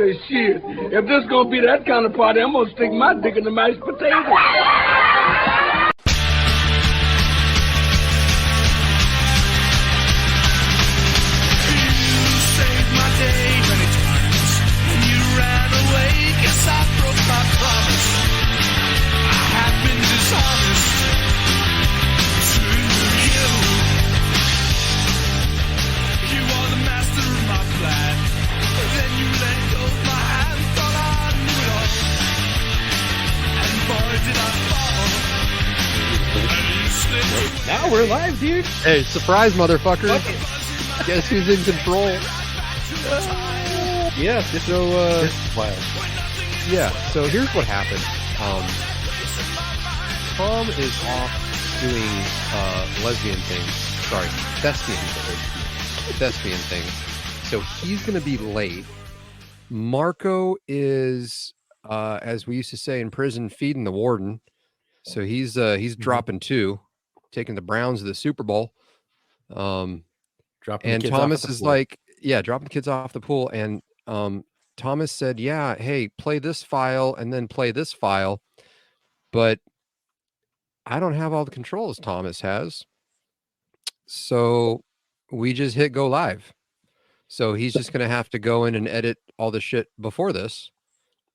say, shit, if this gonna be that kind of party, I'm gonna stick my dick in the mashed potatoes. Now we're live, dude. Hey, surprise, motherfuckers. Guess who's in control? Yeah, so, yeah, so here's what happened. Tom is off doing lesbian things. Sorry, thespian things. So he's going to be late. Marco is, as we used to say in prison, feeding the warden. So he's dropping two, taking the Browns to the Super Bowl. And Thomas is like, yeah, dropping the kids off the pool. And Thomas said, yeah, hey, play this file and then play this file. But I don't have all the controls Thomas has. So we just hit go live. So he's just going to have to go in and edit all the shit before this.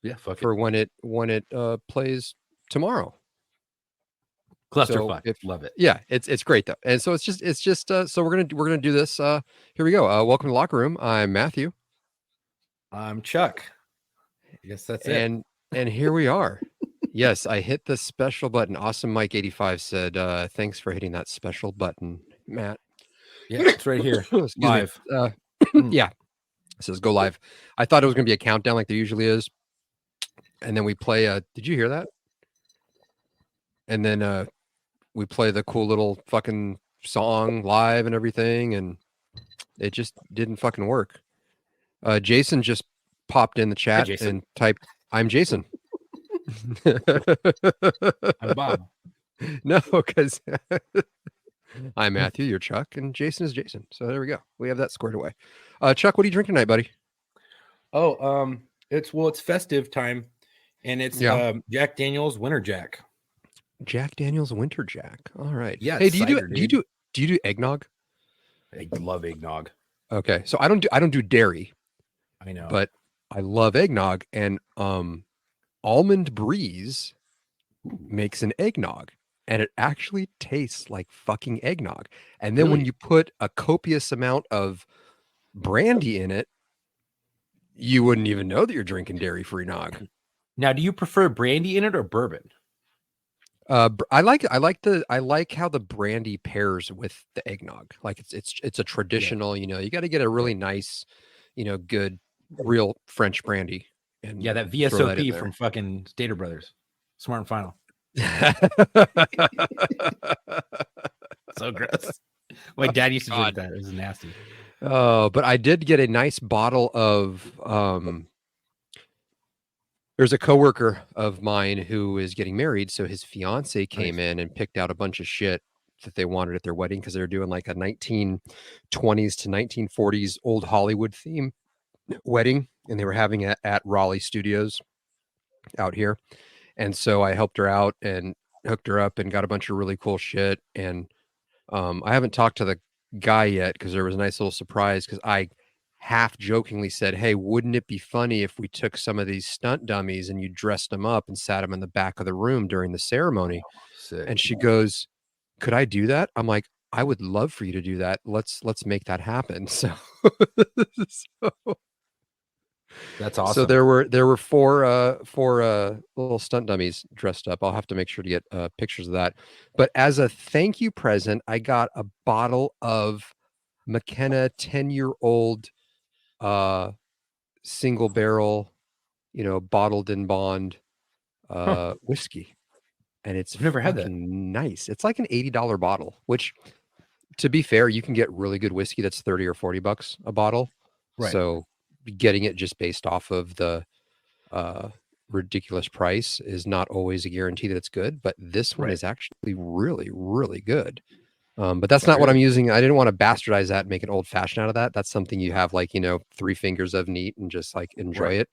Yeah, when it plays tomorrow. Clusterfuck. Love it. Yeah, it's great though. And so it's just so we're gonna do this. Here we go. Welcome to the Locker Room. I'm Matthew. I'm Chuck. I guess that's it. And here we are. Yes, I hit the special button. Awesome Mike 85 said, thanks for hitting that special button, Matt. Yeah, it's right here. Live. Yeah. It says go live. I thought it was gonna be a countdown like there usually is. And then we play did you hear that? And then we play the cool little fucking song live and everything, and it just didn't fucking work. Jason just popped in the chat and typed, I'm Jason. I'm Bob. No, because I'm Matthew, you're Chuck, and Jason is Jason. So there we go. We have that squared away. Chuck, what are you drinking tonight, buddy? Oh, it's festive time, and it's Jack Daniel's Winter Jack. Jack Daniel's Winter Jack. All right. Yeah. Hey, do you do eggnog? I love eggnog. Okay, so I don't do dairy. I know, but I love eggnog, and Almond Breeze makes an eggnog, and it actually tastes like fucking eggnog. And then when you put a copious amount of brandy in it, you wouldn't even know that you're drinking dairy-free nog. Now, do you prefer brandy in it or bourbon? I like how the brandy pairs with the eggnog. Like it's a traditional, you got to get a really nice, good, real French brandy. And that VSOP from fucking Stater Brothers, Smart and Final. So gross. My dad used to drink that. It was nasty. Oh, but I did get a nice bottle of there's a coworker of mine who is getting married, so his fiance came in and picked out a bunch of shit that they wanted at their wedding because they were doing like a 1920s to 1940s old Hollywood theme wedding, and they were having it at Raleigh Studios out here. And so I helped her out and hooked her up and got a bunch of really cool shit. And I haven't talked to the guy yet because there was a nice little surprise because I half jokingly said, hey, wouldn't it be funny if we took some of these stunt dummies and you dressed them up and sat them in the back of the room during the ceremony? And she goes, could I do that? I'm like, I would love for you to do that. Let's make that happen. So, that's awesome. So there were four little stunt dummies dressed up. I'll have to make sure to get pictures of that. But as a thank you present, I got a bottle of McKenna 10-year-old single barrel, bottled in bond whiskey. And it's I've never had that. Nice. It's like an $80 bottle, which, to be fair, you can get really good whiskey that's $30 or $40 a bottle. Right. So getting it just based off of the ridiculous price is not always a guarantee that it's good, but this one is actually really, really good. But that's not what I'm using. I didn't want to bastardize that and make an old fashioned out of that. That's something you have like, 3 fingers of neat and just like enjoy it.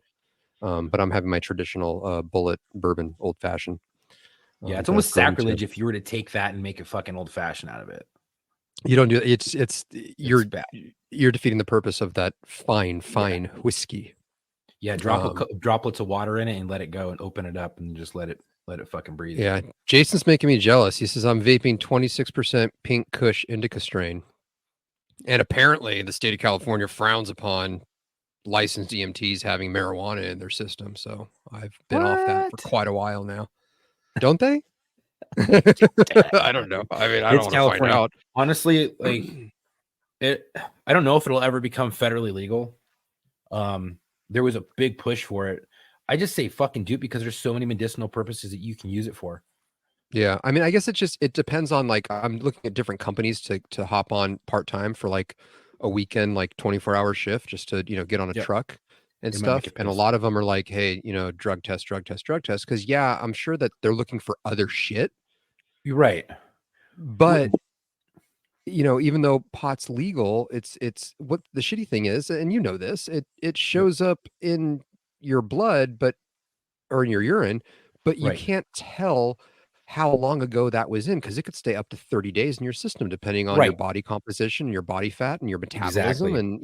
But I'm having my traditional Bullet bourbon old fashioned. Yeah, it's almost sacrilege if you were to take that and make a fucking old fashioned out of it. You don't do it. You're defeating the purpose of that fine whiskey. Yeah, drop droplets of water in it and let it go and open it up and just let it fucking breathe. Yeah, Jason's making me jealous. He says I'm vaping 26% Pink Kush indica strain, and apparently the state of California frowns upon licensed EMTs having marijuana in their system. So I've been off that for quite a while now. Don't they? I don't know. I mean, I don't want to find out. Honestly, like I don't know if it'll ever become federally legal. There was a big push for it. I just say fucking do it because there's so many medicinal purposes that you can use it for. Yeah, I mean, I guess it depends on like I'm looking at different companies to hop on part-time for like a weekend, like 24-hour shift just to, get on a truck and stuff. And a lot of them are like, hey, drug test. Cause yeah, I'm sure that they're looking for other shit. You're right. But even though pot's legal, it's what the shitty thing is, and this, it shows up in your blood, or in your urine, but you can't tell how long ago that was in because it could stay up to 30 days in your system, depending on your body composition, your body fat, and your metabolism,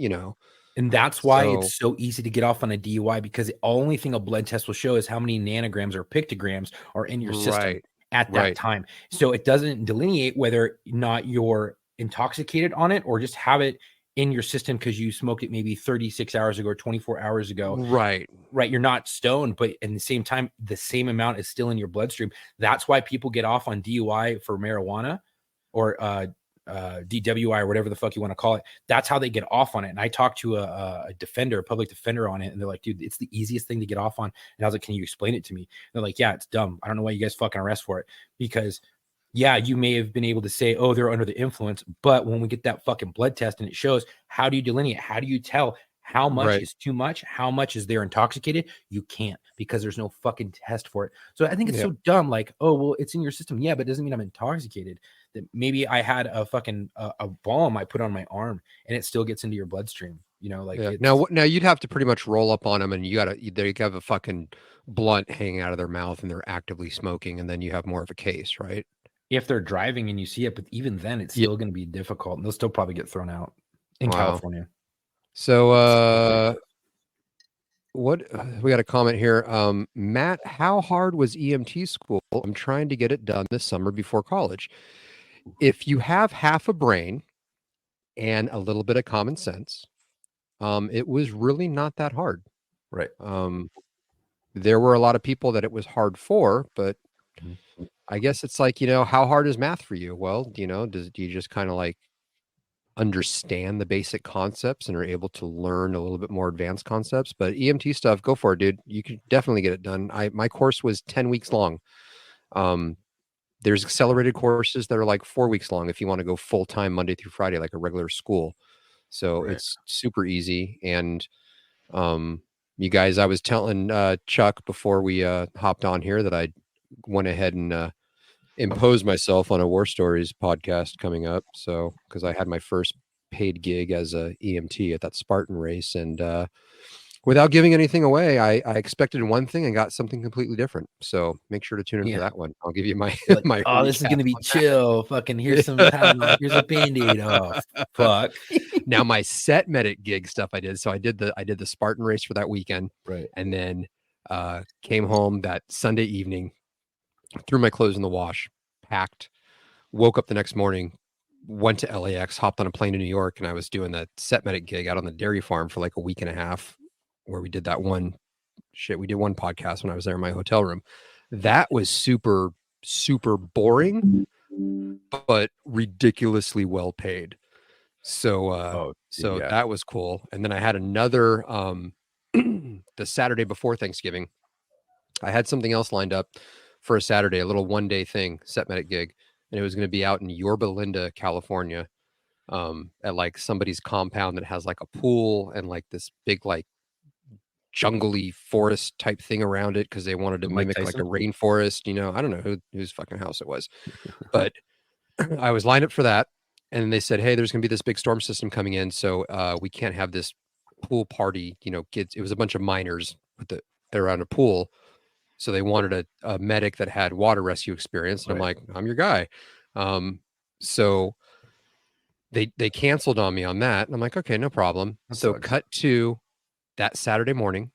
and that's why it's so easy to get off on a DUI because the only thing a blood test will show is how many nanograms or pictograms are in your system at that time. So it doesn't delineate whether or not you're intoxicated on it or just have it in your system because you smoked it maybe 36 hours ago or 24 hours ago. Right. You're not stoned, but at the same time, the same amount is still in your bloodstream. That's why people get off on DUI for marijuana or DWI or whatever the fuck you want to call it. That's how they get off on it. And I talked to a public defender on it, and they're like, dude, it's the easiest thing to get off on. And I was like, can you explain it to me? And they're like, yeah, it's dumb. I don't know why you guys fucking arrest for it because yeah, you may have been able to say, oh, they're under the influence. But when we get that fucking blood test and it shows, how do you delineate? How do you tell how much is too much? How much is they're intoxicated? You can't because there's no fucking test for it. So I think it's so dumb. Like, oh, well, it's in your system. Yeah, but it doesn't mean I'm intoxicated. That maybe I had a fucking a balm I put on my arm and it still gets into your bloodstream. Now you'd have to pretty much roll up on them and you have a fucking blunt hanging out of their mouth and they're actively smoking. And then you have more of a case, right? If they're driving and you see it, but even then it's still going to be difficult and they'll still probably get thrown out in California. So, what we got a comment here. Matt, how hard was EMT school? I'm trying to get it done this summer before college. If you have half a brain and a little bit of common sense, it was really not that hard. Right. There were a lot of people that it was hard for, but I guess it's like, how hard is math for you? Well, do you just kind of like understand the basic concepts and are able to learn a little bit more advanced concepts? But EMT stuff, go for it, dude. You can definitely get it done. My course was 10 weeks long. There's accelerated courses that are like 4 weeks long if you want to go full time Monday through Friday, like a regular school. So it's super easy. And you guys, I was telling Chuck before we hopped on here that I went ahead and imposed myself on a War Stories podcast coming up. So, because I had my first paid gig as a EMT at that Spartan race, and without giving anything away, I expected one thing and got something completely different. So make sure to tune in for that one. I'll give you my my. Oh, this is gonna be chill. Fucking here's some here's a Band-Aid off. Fuck. Now my set medic gig stuff I did. So I did the Spartan race for that weekend, right? And then came home that Sunday evening, threw my clothes in the wash, packed, woke up the next morning, went to LAX, hopped on a plane to New York, and I was doing that set medic gig out on the dairy farm for like a week and a half, where we did that one we did one podcast when I was there in my hotel room. That was super, super boring, but ridiculously well paid. So, that was cool. And then I had another, the Saturday before Thanksgiving, I had something else lined up for a Saturday, a little 1-day thing, set medic gig. And it was going to be out in Yorba Linda, California, at like somebody's compound that has like a pool and like this big, like jungly forest type thing around it. Cause they wanted to mimic like a rainforest, I don't know whose fucking house it was, but I was lined up for that, and they said, "Hey, there's going to be this big storm system coming in, so we can't have this pool party." You know, kids. It was a bunch of minors around a pool, so they wanted a medic that had water rescue experience. And I'm like, "I'm your guy." So they canceled on me on that, and I'm like, "Okay, no problem." So cut to that Saturday morning.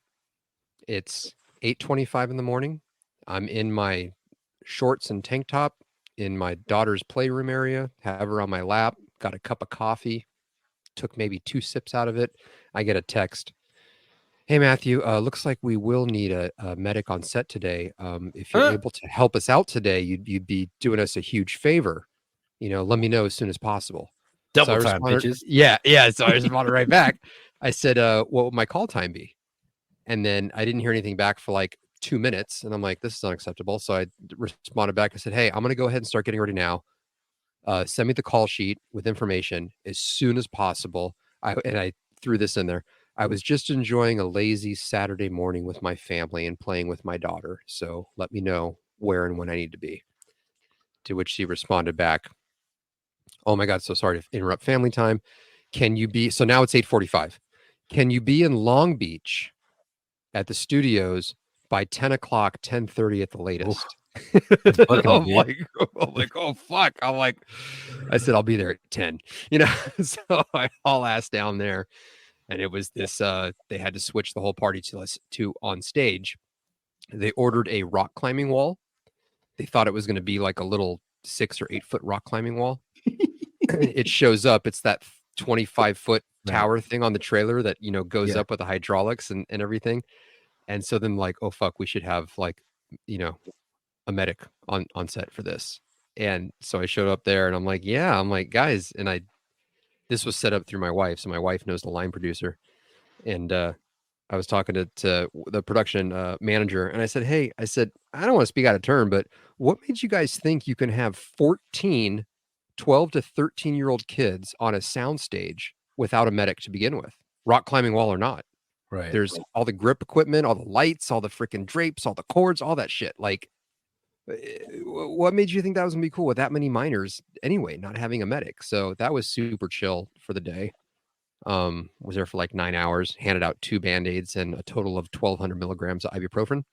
It's 8:25 in the morning. I'm in my shorts and tank top in my daughter's playroom area, have her on my lap, got a cup of coffee, took maybe 2 sips out of it. I get a text. "Hey, Matthew, looks like we will need a medic on set today. If you're able to help us out today, you'd be doing us a huge favor. You know, let me know as soon as possible." Double time, bitches. Yeah. So I responded right back. I said, "What would my call time be?" And then I didn't hear anything back for like 2 minutes. And I'm like, "This is unacceptable." So I responded back. I said, "Hey, I'm going to go ahead and start getting ready now. Send me the call sheet with information as soon as possible." I threw this in there. "I was just enjoying a lazy Saturday morning with my family and playing with my daughter. So let me know where and when I need to be." To which she responded back, "Oh my God, so sorry to interrupt family time. Can you be," so now it's 8:45. "Can you be in Long Beach at the studios by 10 o'clock, 10:30 at the latest?" I'm like, "Oh, fuck." I said, "I'll be there at 10, you know?" So I all ass down there, and it was this, they had to switch the whole party to on stage. They ordered a rock climbing wall. They thought it was going to be like a little 6 or 8 foot rock climbing wall. It shows up. It's that 25-foot tower thing on the trailer that, you know, goes up with the hydraulics and everything. And so then like, oh, fuck, we should have like, you know, a medic on set for this. And so I showed up there and I'm like, yeah, I'm like, guys, and this was set up through my wife. So my wife knows the line producer. And I was talking to the production manager, and I said, "Hey," I said, "I don't want to speak out of turn, but what made you guys think you can have 14 12 to 13-year-old kids on a soundstage without a medic to begin with, rock climbing wall or not?" Right. There's all the grip equipment, all the lights, all the freaking drapes, all the cords, all that shit. Like, what made you think that was gonna be cool with that many minors anyway, not having a medic? So that was super chill for the day. Was there for like 9 hours, handed out 2 Band-Aids and a total of 1,200 milligrams of ibuprofen.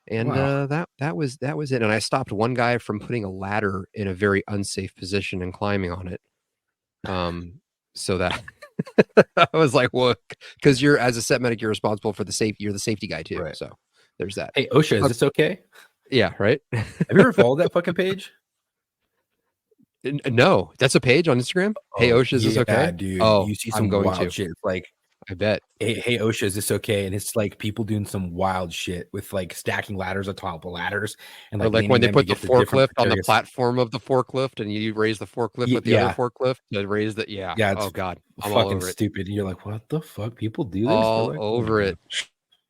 And that was it. And I stopped one guy from putting a ladder in a very unsafe position and climbing on it. So that I was like, well, because you're, as a set medic, you're responsible for the safety. You're the safety guy too. Right. So there's that. Hey, OSHA, is this okay? Yeah, right. Have you ever followed that fucking page? No, that's a page on Instagram. Hey, OSHA, is this okay? Dude. Oh, you see some wild shit. It's like, I bet. Hey, OSHA, is this okay? And it's like people doing some wild shit with like stacking ladders on top of ladders, and like when they put the forklift on the platform of the forklift, and you raise the forklift with the other forklift to raise the Oh God, I'm fucking all over stupid. And you're like, what the fuck? People do this all like, over it.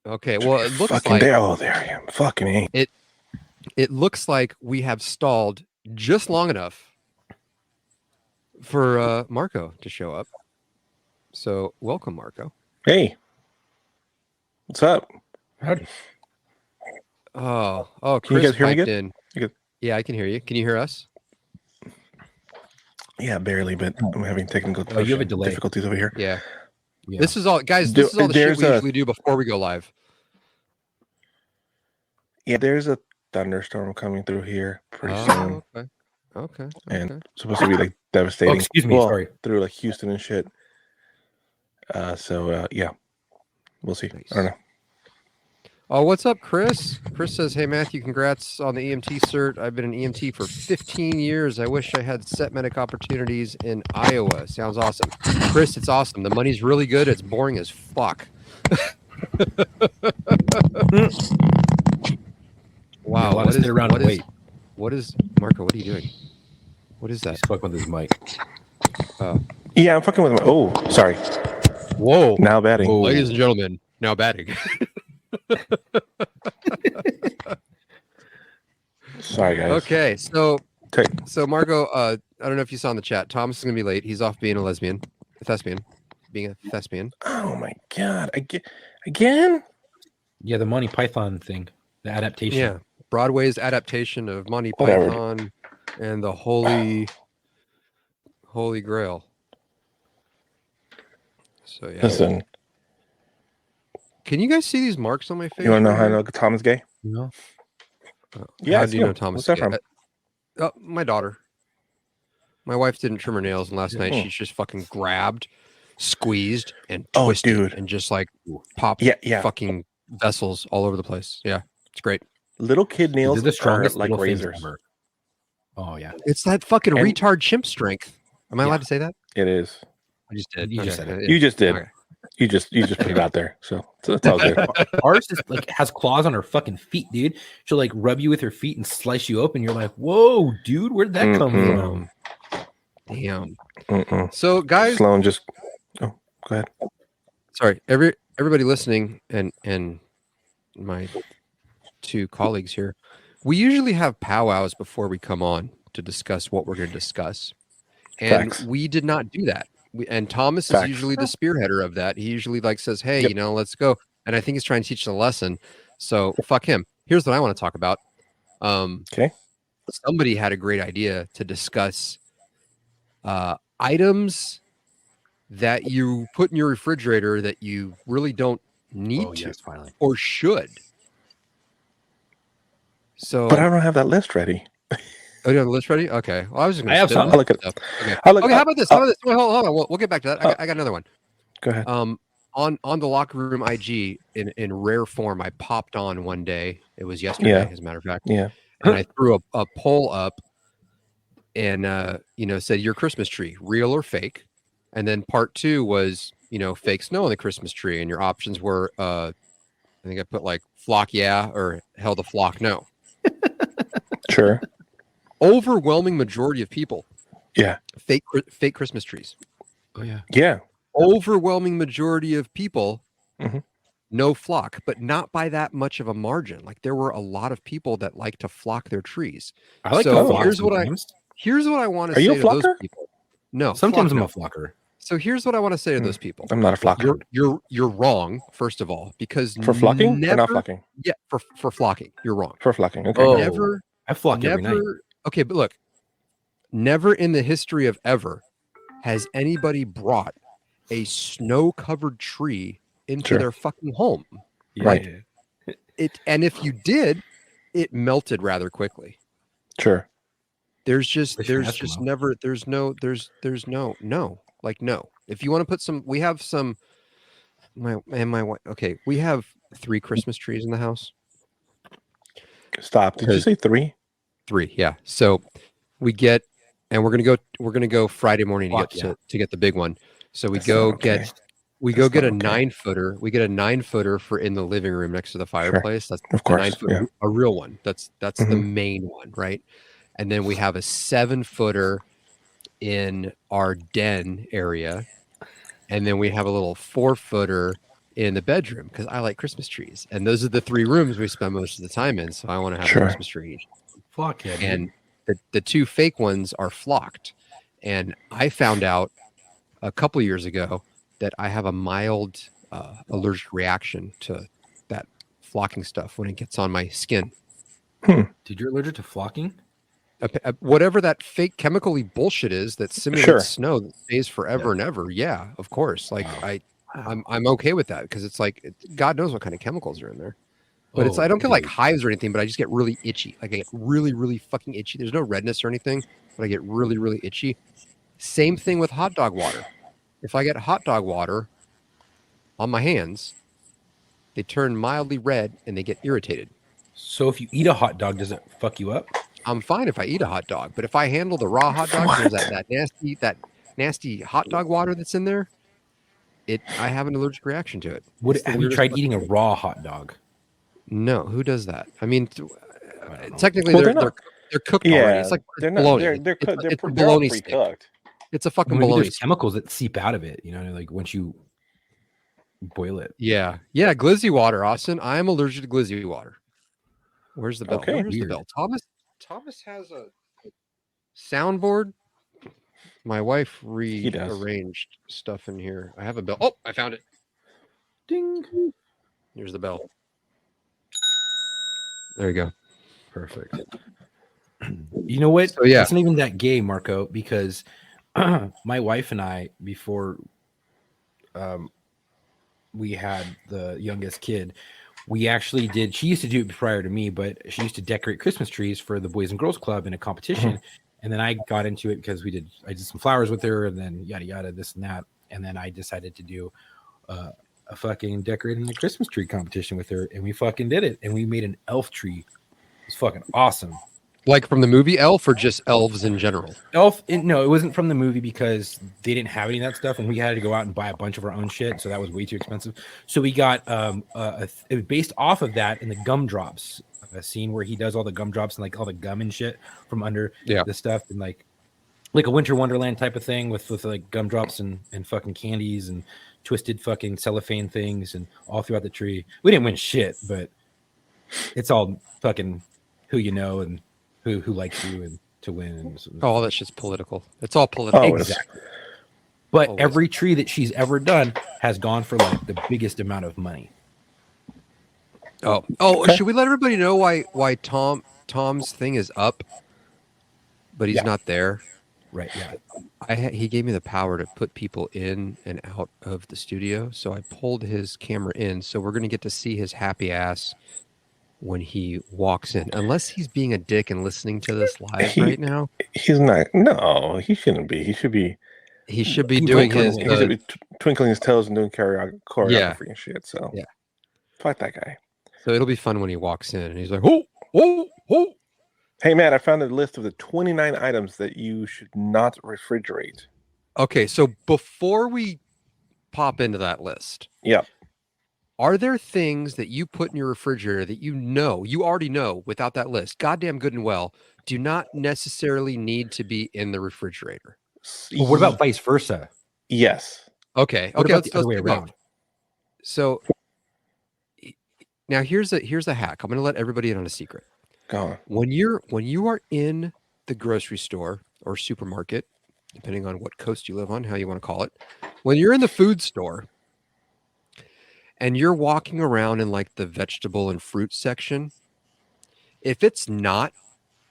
Okay, well, it looks fucking like there I am. Fucking me. It looks like we have stalled just long enough for Marco to show up. So welcome, Marco. Hey, what's up? Howdy. Oh, Chris, can you guys hear me good? Yeah, I can hear you. Can you hear us? Yeah, barely, but I'm having technical you have a delay. difficulties over here. Yeah. This is all, guys. This is all the shit we usually do before we go live. Yeah, there's a thunderstorm coming through here pretty soon. Okay. And it's supposed to be like devastating. Excuse me, sorry. Through like Houston and shit. Yeah, we'll see. Nice. I don't know. Oh, what's up, Chris? Chris says, "Hey, Matthew, congrats on the EMT cert. I've been an EMT for 15 years. I wish I had set medic opportunities in Iowa." Sounds awesome. Chris, it's awesome. The money's really good. It's boring as fuck. Wow. What is Marco? What are you doing? What is that? He's fucking with his mic. Yeah, I'm fucking with my. Oh, sorry. Whoa. Now batting. Whoa. Ladies and gentlemen, now batting. Sorry, guys. Okay, so Marco, I don't know if you saw in the chat. Thomas is gonna be late. He's off being a thespian. Oh my God! Again? Yeah, the Monty Python thing, the adaptation. Yeah, Broadway's adaptation of Monty Python and the Holy Holy Grail. So yeah. Listen, Can you guys see these marks on my face? you want to know right how I here? know Tom's gay? No. Yeah, How I do see you know him. Thomas? What's that is gay? from? My daughter. My wife didn't trim her nails, and last night Hmm. she's just fucking grabbed, squeezed, and Oh, twisted, dude. and just like popped Yeah. fucking vessels all over the place. Yeah, it's great. Little kid They're nails the are strongest like little things razors. ever. Oh yeah. It's that fucking And- retard chimp strength. Am I Yeah. allowed to say that? It is. I just did. You just said it. You just did. Okay. You just put it out there. So it's all good. Ours is like has claws on her fucking feet, dude. She'll like rub you with her feet and slice you open. You're like, whoa, dude, where'd that come from? Damn. Mm-mm. So, guys, Sloan just. Oh, go ahead. sorry, everybody listening, and my two colleagues here, we usually have powwows before we come on to discuss what we're going to discuss, and Facts. we did not do that. And Thomas Facts. is usually the spearheader of that. He usually like says, "Hey, Yep. let's go," and I think he's trying to teach us a lesson. So fuck him. Here's what I want to talk about. Okay. Somebody had a great idea to discuss items that you put in your refrigerator that you really don't need Oh to yes, finally. or should. So, But I don't have that list ready. oh, you have the list ready? Okay. Well, I was just going I to have spit some. off I'll look at stuff. Okay. I'll look- Okay. How about this? Wait, hold on. We'll get back to that. I got another one. Go ahead. On the locker room IG in rare form, I popped on one day. It was yesterday, Yeah. as a matter of fact. Yeah. And I threw a poll up and said your Christmas tree, real or fake? And then part 2 was, fake snow on the Christmas tree. And your options were I think I put like flock yeah or hell the flock no. Sure. Overwhelming majority of people Yeah. fake Christmas trees. Oh yeah. Yeah. Overwhelming majority of people Mhm. no flock, but not by that much of a margin. Like there were a lot of people that like to flock their trees. I like So to flock here's what sometimes. I want to Are say you a to those flocker? people. No, Sometimes I'm flock a flocker. So here's what I want to say to those people. I'm not a flocker. You're wrong, first of all, because For flocking never, or not flocking? Yeah, for flocking. You're wrong. For flocking. Okay. Oh. Never, I flock every night. okay, but look, never in the history of ever has anybody brought a snow-covered tree into Sure. their fucking home. Yeah. Right. And if you did, it melted rather quickly. Sure. There's just Wish you never Eskimo. there's no like no. If you want to put some, we have some my wife. Okay, we have 3 Christmas trees in the house. Stop. Did you say 3? 3, yeah. So we get, and we're gonna go Friday morning to Fuck get the big one. So we That's go not okay. get we That's go get a not okay. 9-footer. We get a 9-footer for in the living room next to the fireplace. That's Of a course, 9-footer, a real one. That's the Mhm. main one, right? And then we have a 7-footer in our den area, and then we have a little 4-footer in the bedroom because I like Christmas trees, and those are the 3 rooms we spend most of the time in. So I want to have Sure. a Christmas tree each. Fuck yeah. Dude. And the 2 fake ones are flocked, and I found out a couple years ago that I have a mild allergic reaction to that flocking stuff when it gets on my skin. Dude, you're allergic to flocking? Whatever that fake chemically bullshit is that simulates Sure. snow that stays forever and ever. Yeah, of course. Like I'm okay with that because it's like God knows what kind of chemicals are in there. But I don't get like hives or anything, but I just get really itchy. Like I get really, really fucking itchy. There's no redness or anything, but I get really, really itchy. Same thing with hot dog water. If I get hot dog water on my hands, they turn mildly red and they get irritated. So if you eat a hot dog, does it fuck you up? I'm fine if I eat a hot dog, but if I handle the raw hot dog, there's that nasty hot dog water that's in there. I have an allergic reaction to it. Have you tried eating a raw hot dog? No, who does that? I mean, I don't technically Well, they're cooked already. It's like they're bologna. They're It's a they're bologna all stick. pre-cooked. It's a fucking Maybe bologna. there's chemicals that seep out of it, like once you boil it. Yeah, glizzy water, Austin. I am allergic to glizzy water. Where's the bell? Okay. Where's the Weird. bell? Thomas has a soundboard. My wife does. rearranged stuff in here. I have a bell. Oh, I found it. Ding. Here's the bell. There you go. Perfect. You know what? So, yeah. It's not even that gay, Marco, because my wife and I, before we had the youngest kid, we actually did. She used to do it prior to me, but she used to decorate Christmas trees for the Boys and Girls Club in a competition. And then I got into it because I did some flowers with her, and then yada yada, this and that. And then I decided to do a fucking decorating the Christmas tree competition with her, and we fucking did it. And we made an elf tree. It was fucking awesome. Like from the movie Elf, or just elves in general? Elf, no, it wasn't from the movie because they didn't have any of that stuff, and we had to go out and buy a bunch of our own shit, so that was way too expensive. So we got it was based off of that in the gumdrops, a scene where he does all the gumdrops and like all the gum and shit from under the stuff, and like a Winter Wonderland type of thing with like gumdrops and fucking candies and twisted fucking cellophane things and all throughout the tree. We didn't win shit, but it's all fucking who you know and who likes you and to win. And so, all that shit's political. It's all political. Exactly. But every tree that she's ever done has gone for like the biggest amount of money. Okay. Should we let everybody know why Tom's thing is up, but he's not there? Right. Yeah. He gave me the power to put people in and out of the studio, so I pulled his camera in. So we're gonna get to see his happy ass when he walks in, unless he's being a dick and listening to this live right now. He's not. No, he shouldn't be. He should be doing his. He should be twinkling his toes and doing choreography and shit. So yeah, fuck that guy. So it'll be fun when he walks in and he's like, oh. Hey Matt, I found a list of the 29 items that you should not refrigerate. Okay, so before we pop into that list, are there things that you put in your refrigerator that you already know without that list, goddamn good and well, do not necessarily need to be in the refrigerator? Well, what about vice versa? Yes. Okay. What about the other way let's around? So now here's a hack. I'm going to let everybody in on a secret. Go on. When you are in the grocery store or supermarket, depending on what coast you live on, how you want to call it, when you're in the food store and you're walking around in like the vegetable and fruit section, if it's not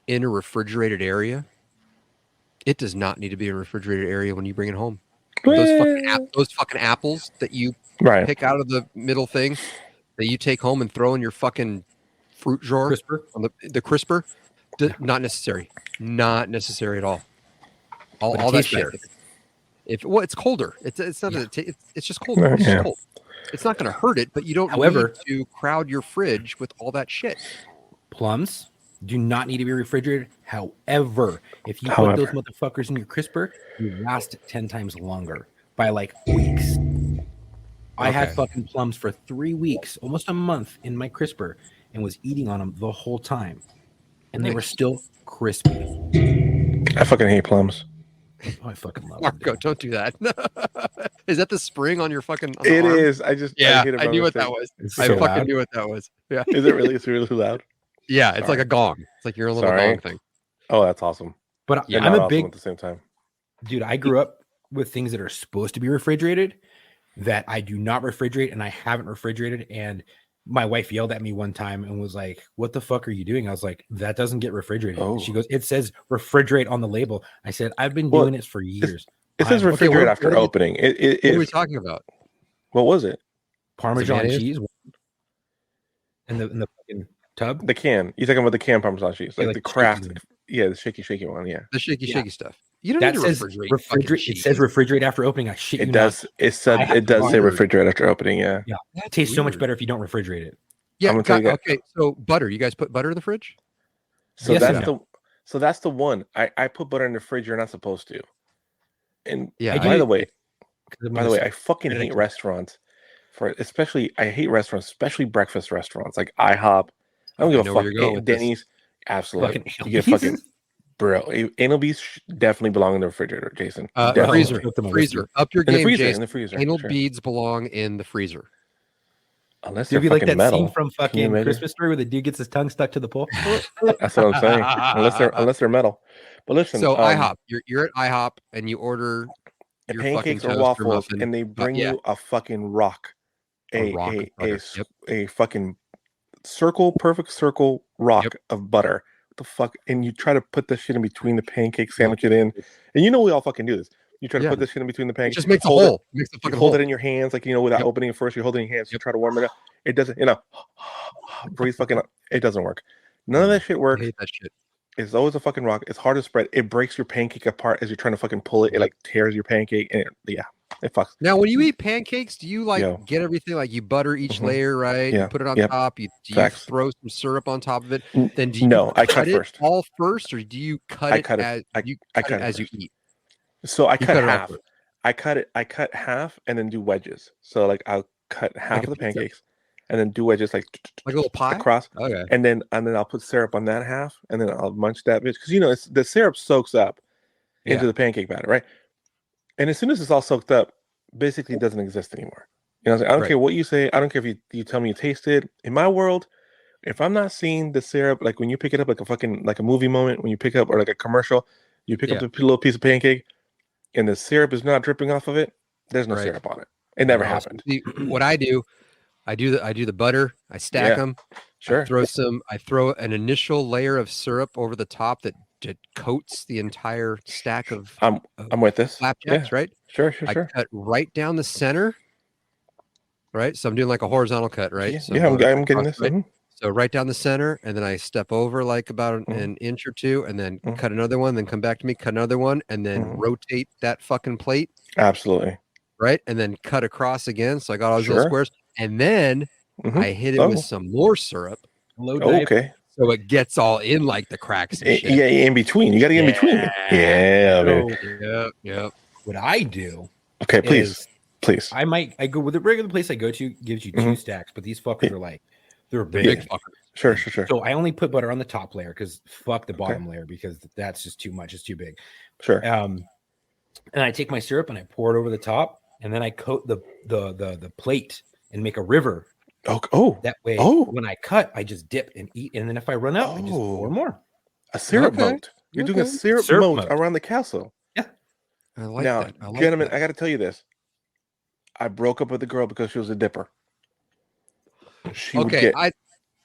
in a refrigerated area, it does not need to be in a refrigerated area when you bring it home. Those fucking apples that you pick out of the middle thing that you take home and throw in your fucking fruit drawer, on the crisper, not necessary at all. All that shit. It's colder. It's not. It's just colder. It's just cold. It's not going to hurt it, but you don't need to crowd your fridge with all that shit. Plums do not need to be refrigerated. However, if you put those motherfuckers in your crisper, you last 10 times longer by like weeks. I had fucking plums for 3 weeks, almost a month in my crisper, and was eating on them the whole time. And they were still crispy. I fucking hate plums. Oh, I fucking love Marco, don't do that. Is that the spring on your fucking arm? Is. I knew what that was. I fucking knew what that was. Yeah. Is it really? It's really loud? Yeah, it's like a gong. It's like your own little gong thing. Oh, that's awesome. But yeah, I'm a awesome big at the same time. Dude, I grew up with things that are supposed to be refrigerated that I do not refrigerate, and I haven't refrigerated. And my wife yelled at me one time and was like, "What the fuck are you doing?" I was like, "That doesn't get refrigerated." Oh. She goes, "It says refrigerate on the label." I said, "I've been doing this for years." It says refrigerate after opening. What are we talking about? What was it? Parmesan cheese in the fucking tub. The can. You're talking about the can Parmesan cheese, like the craft. Shaky. Yeah, the shaky one. Yeah, the shaky stuff. You don't that need to says refrigerate. It says refrigerate after opening. I shit you it does. not. It does say refrigerate after opening. Yeah. It tastes so much better if you don't refrigerate it. Yeah. Okay. So butter. You guys put butter in the fridge? So that's the one. I put butter in the fridge. You're not supposed to. And by the way, I fucking hate restaurants. I hate restaurants, especially breakfast restaurants like IHOP. I don't give a fuck. Denny's, absolutely. You get fucking bro. Anal beads definitely belong in the refrigerator, Jason. Freezer. Up your game, Jason. In the freezer. Anal beads belong in the freezer. Unless they're like that metal. scene from fucking Christmas Story where the dude gets his tongue stuck to the pole. That's what I'm saying. Unless they're metal. But listen, so IHOP, you're at IHOP and you order your pancakes or waffles, and they bring you a fucking rock, a fucking perfect circle rock of butter the fuck, and you try to put the shit in between the pancakes, sandwich it in, and we all fucking do this. You try to put this shit in between the pancakes. It just makes a hole. You hold it in your hands, like without opening it first. You hold it in your hands. You try to warm it up. It doesn't. Breathe fucking up. It doesn't work. None of that shit works. I hate that shit. It's always a fucking rock. It's hard to spread. It breaks your pancake apart as you're trying to fucking pull it. It like tears your pancake, and it fucks. Now, when you eat pancakes, do you get everything like you butter each layer, right? Yeah. You put it on top. Do you throw some syrup on top of it? Then do you I cut it first. All first, or do you cut it as you eat? So I cut half. I cut half and then do wedges. So like I'll cut half of the pancakes and then do wedges like a little pie across. Okay. And then I'll put syrup on that half and then I'll munch that bitch because the syrup soaks up into the pancake batter, right? And as soon as it's all soaked up, basically it doesn't exist anymore. I don't care what you say. I don't care if you tell me you tasted. In my world, if I'm not seeing the syrup, like when you pick it up like a movie moment, when you pick up or like a commercial, you pick up the little piece of pancake and the syrup is not dripping off of it, there's no syrup on it. It never happened. What I do the butter, I stack them. Sure. I throw an initial layer of syrup over the top that coats the entire stack of I'm with this. Flapjacks, right? Sure. I cut right down the center. Right? So I'm doing like a horizontal cut, right? So I'm getting this. Right? So right down the center, and then I step over like about an inch or two, and then cut another one, then come back to me, cut another one, and then rotate that fucking plate. Absolutely. Right? And then cut across again. So I got all those little squares. And then I hit it with some more syrup. Okay. So it gets all in like the cracks and shit. Yeah, in between. You got to get in between. Yeah. Yep. What I do. Okay, please. I go with the regular place I go to gives you 2 stacks, but these fuckers are like, they're big fuckers. Sure. So I only put butter on the top layer because fuck the bottom layer because that's just too much. It's too big. Sure. And I take my syrup and I pour it over the top, and then I coat the plate and make a river. Oh. That way, when I cut, I just dip and eat, and then if I run out, I just pour more. A syrup moat. You're doing a syrup moat around the castle. Yeah. I like now, that. Gentlemen, I got to tell you this. I broke up with the girl because she was a dipper.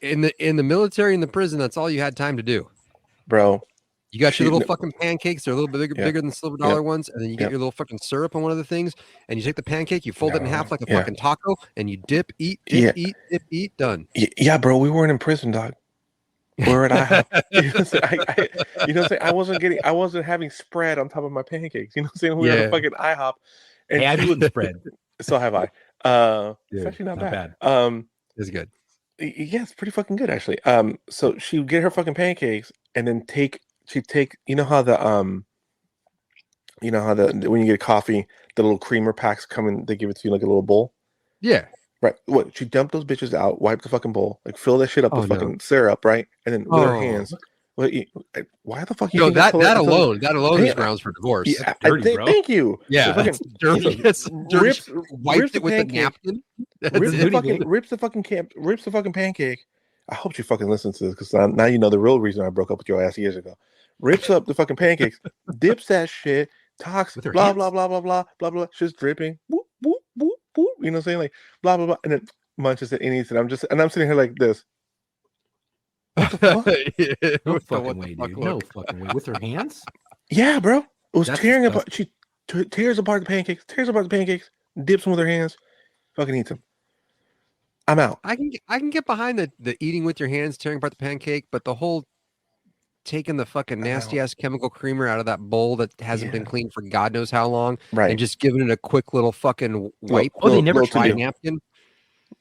In the military, in the prison, that's all you had time to do, bro. You got your little fucking pancakes. They're a little bit bigger than silver dollar ones, and then you get your little fucking syrup on one of the things, and you take the pancake, you fold it in half like a fucking taco, and you dip, eat, done. Yeah, bro. We weren't in prison, dog. We were at IHOP. I wasn't having spread on top of my pancakes. You know what I'm saying? We were at a fucking IHOP. And I do the spread. So have I. It's actually not bad. It's good. Yeah, it's pretty fucking good actually. So she would get her fucking pancakes and then she'd take when you get coffee, the little creamer packs come in, they give it to you like a little bowl. Yeah. Right. What? She dumped those bitches out, wiped the fucking bowl, like fill that shit up with fucking syrup, right? And then with her hands. Why the fuck? That alone is grounds for divorce. Yeah, dirty, bro. Thank you. Yeah, fucking, dirty. Wiped it with the napkin. Rips the fucking pancake. I hope she fucking listens to this because now you know the real reason I broke up with your ass years ago. Rips up the fucking pancakes, dips that shit, talks blah blah blah blah blah blah blah. She's dripping. Boop, boop, boop, boop. You know what I'm saying? Like blah blah blah, and then munches it and eats it. I'm sitting here like this. No fucking way, dude. No fucking way. With her hands? Yeah, bro. It was tearing apart. She tears apart the pancakes, dips them with her hands, fucking eats them. I'm out. I can get behind the eating with your hands, tearing apart the pancake, but the whole taking the fucking nasty ass chemical creamer out of that bowl that hasn't been cleaned for God knows how long, right? And just giving it a quick little fucking wipe. They never tried napkin.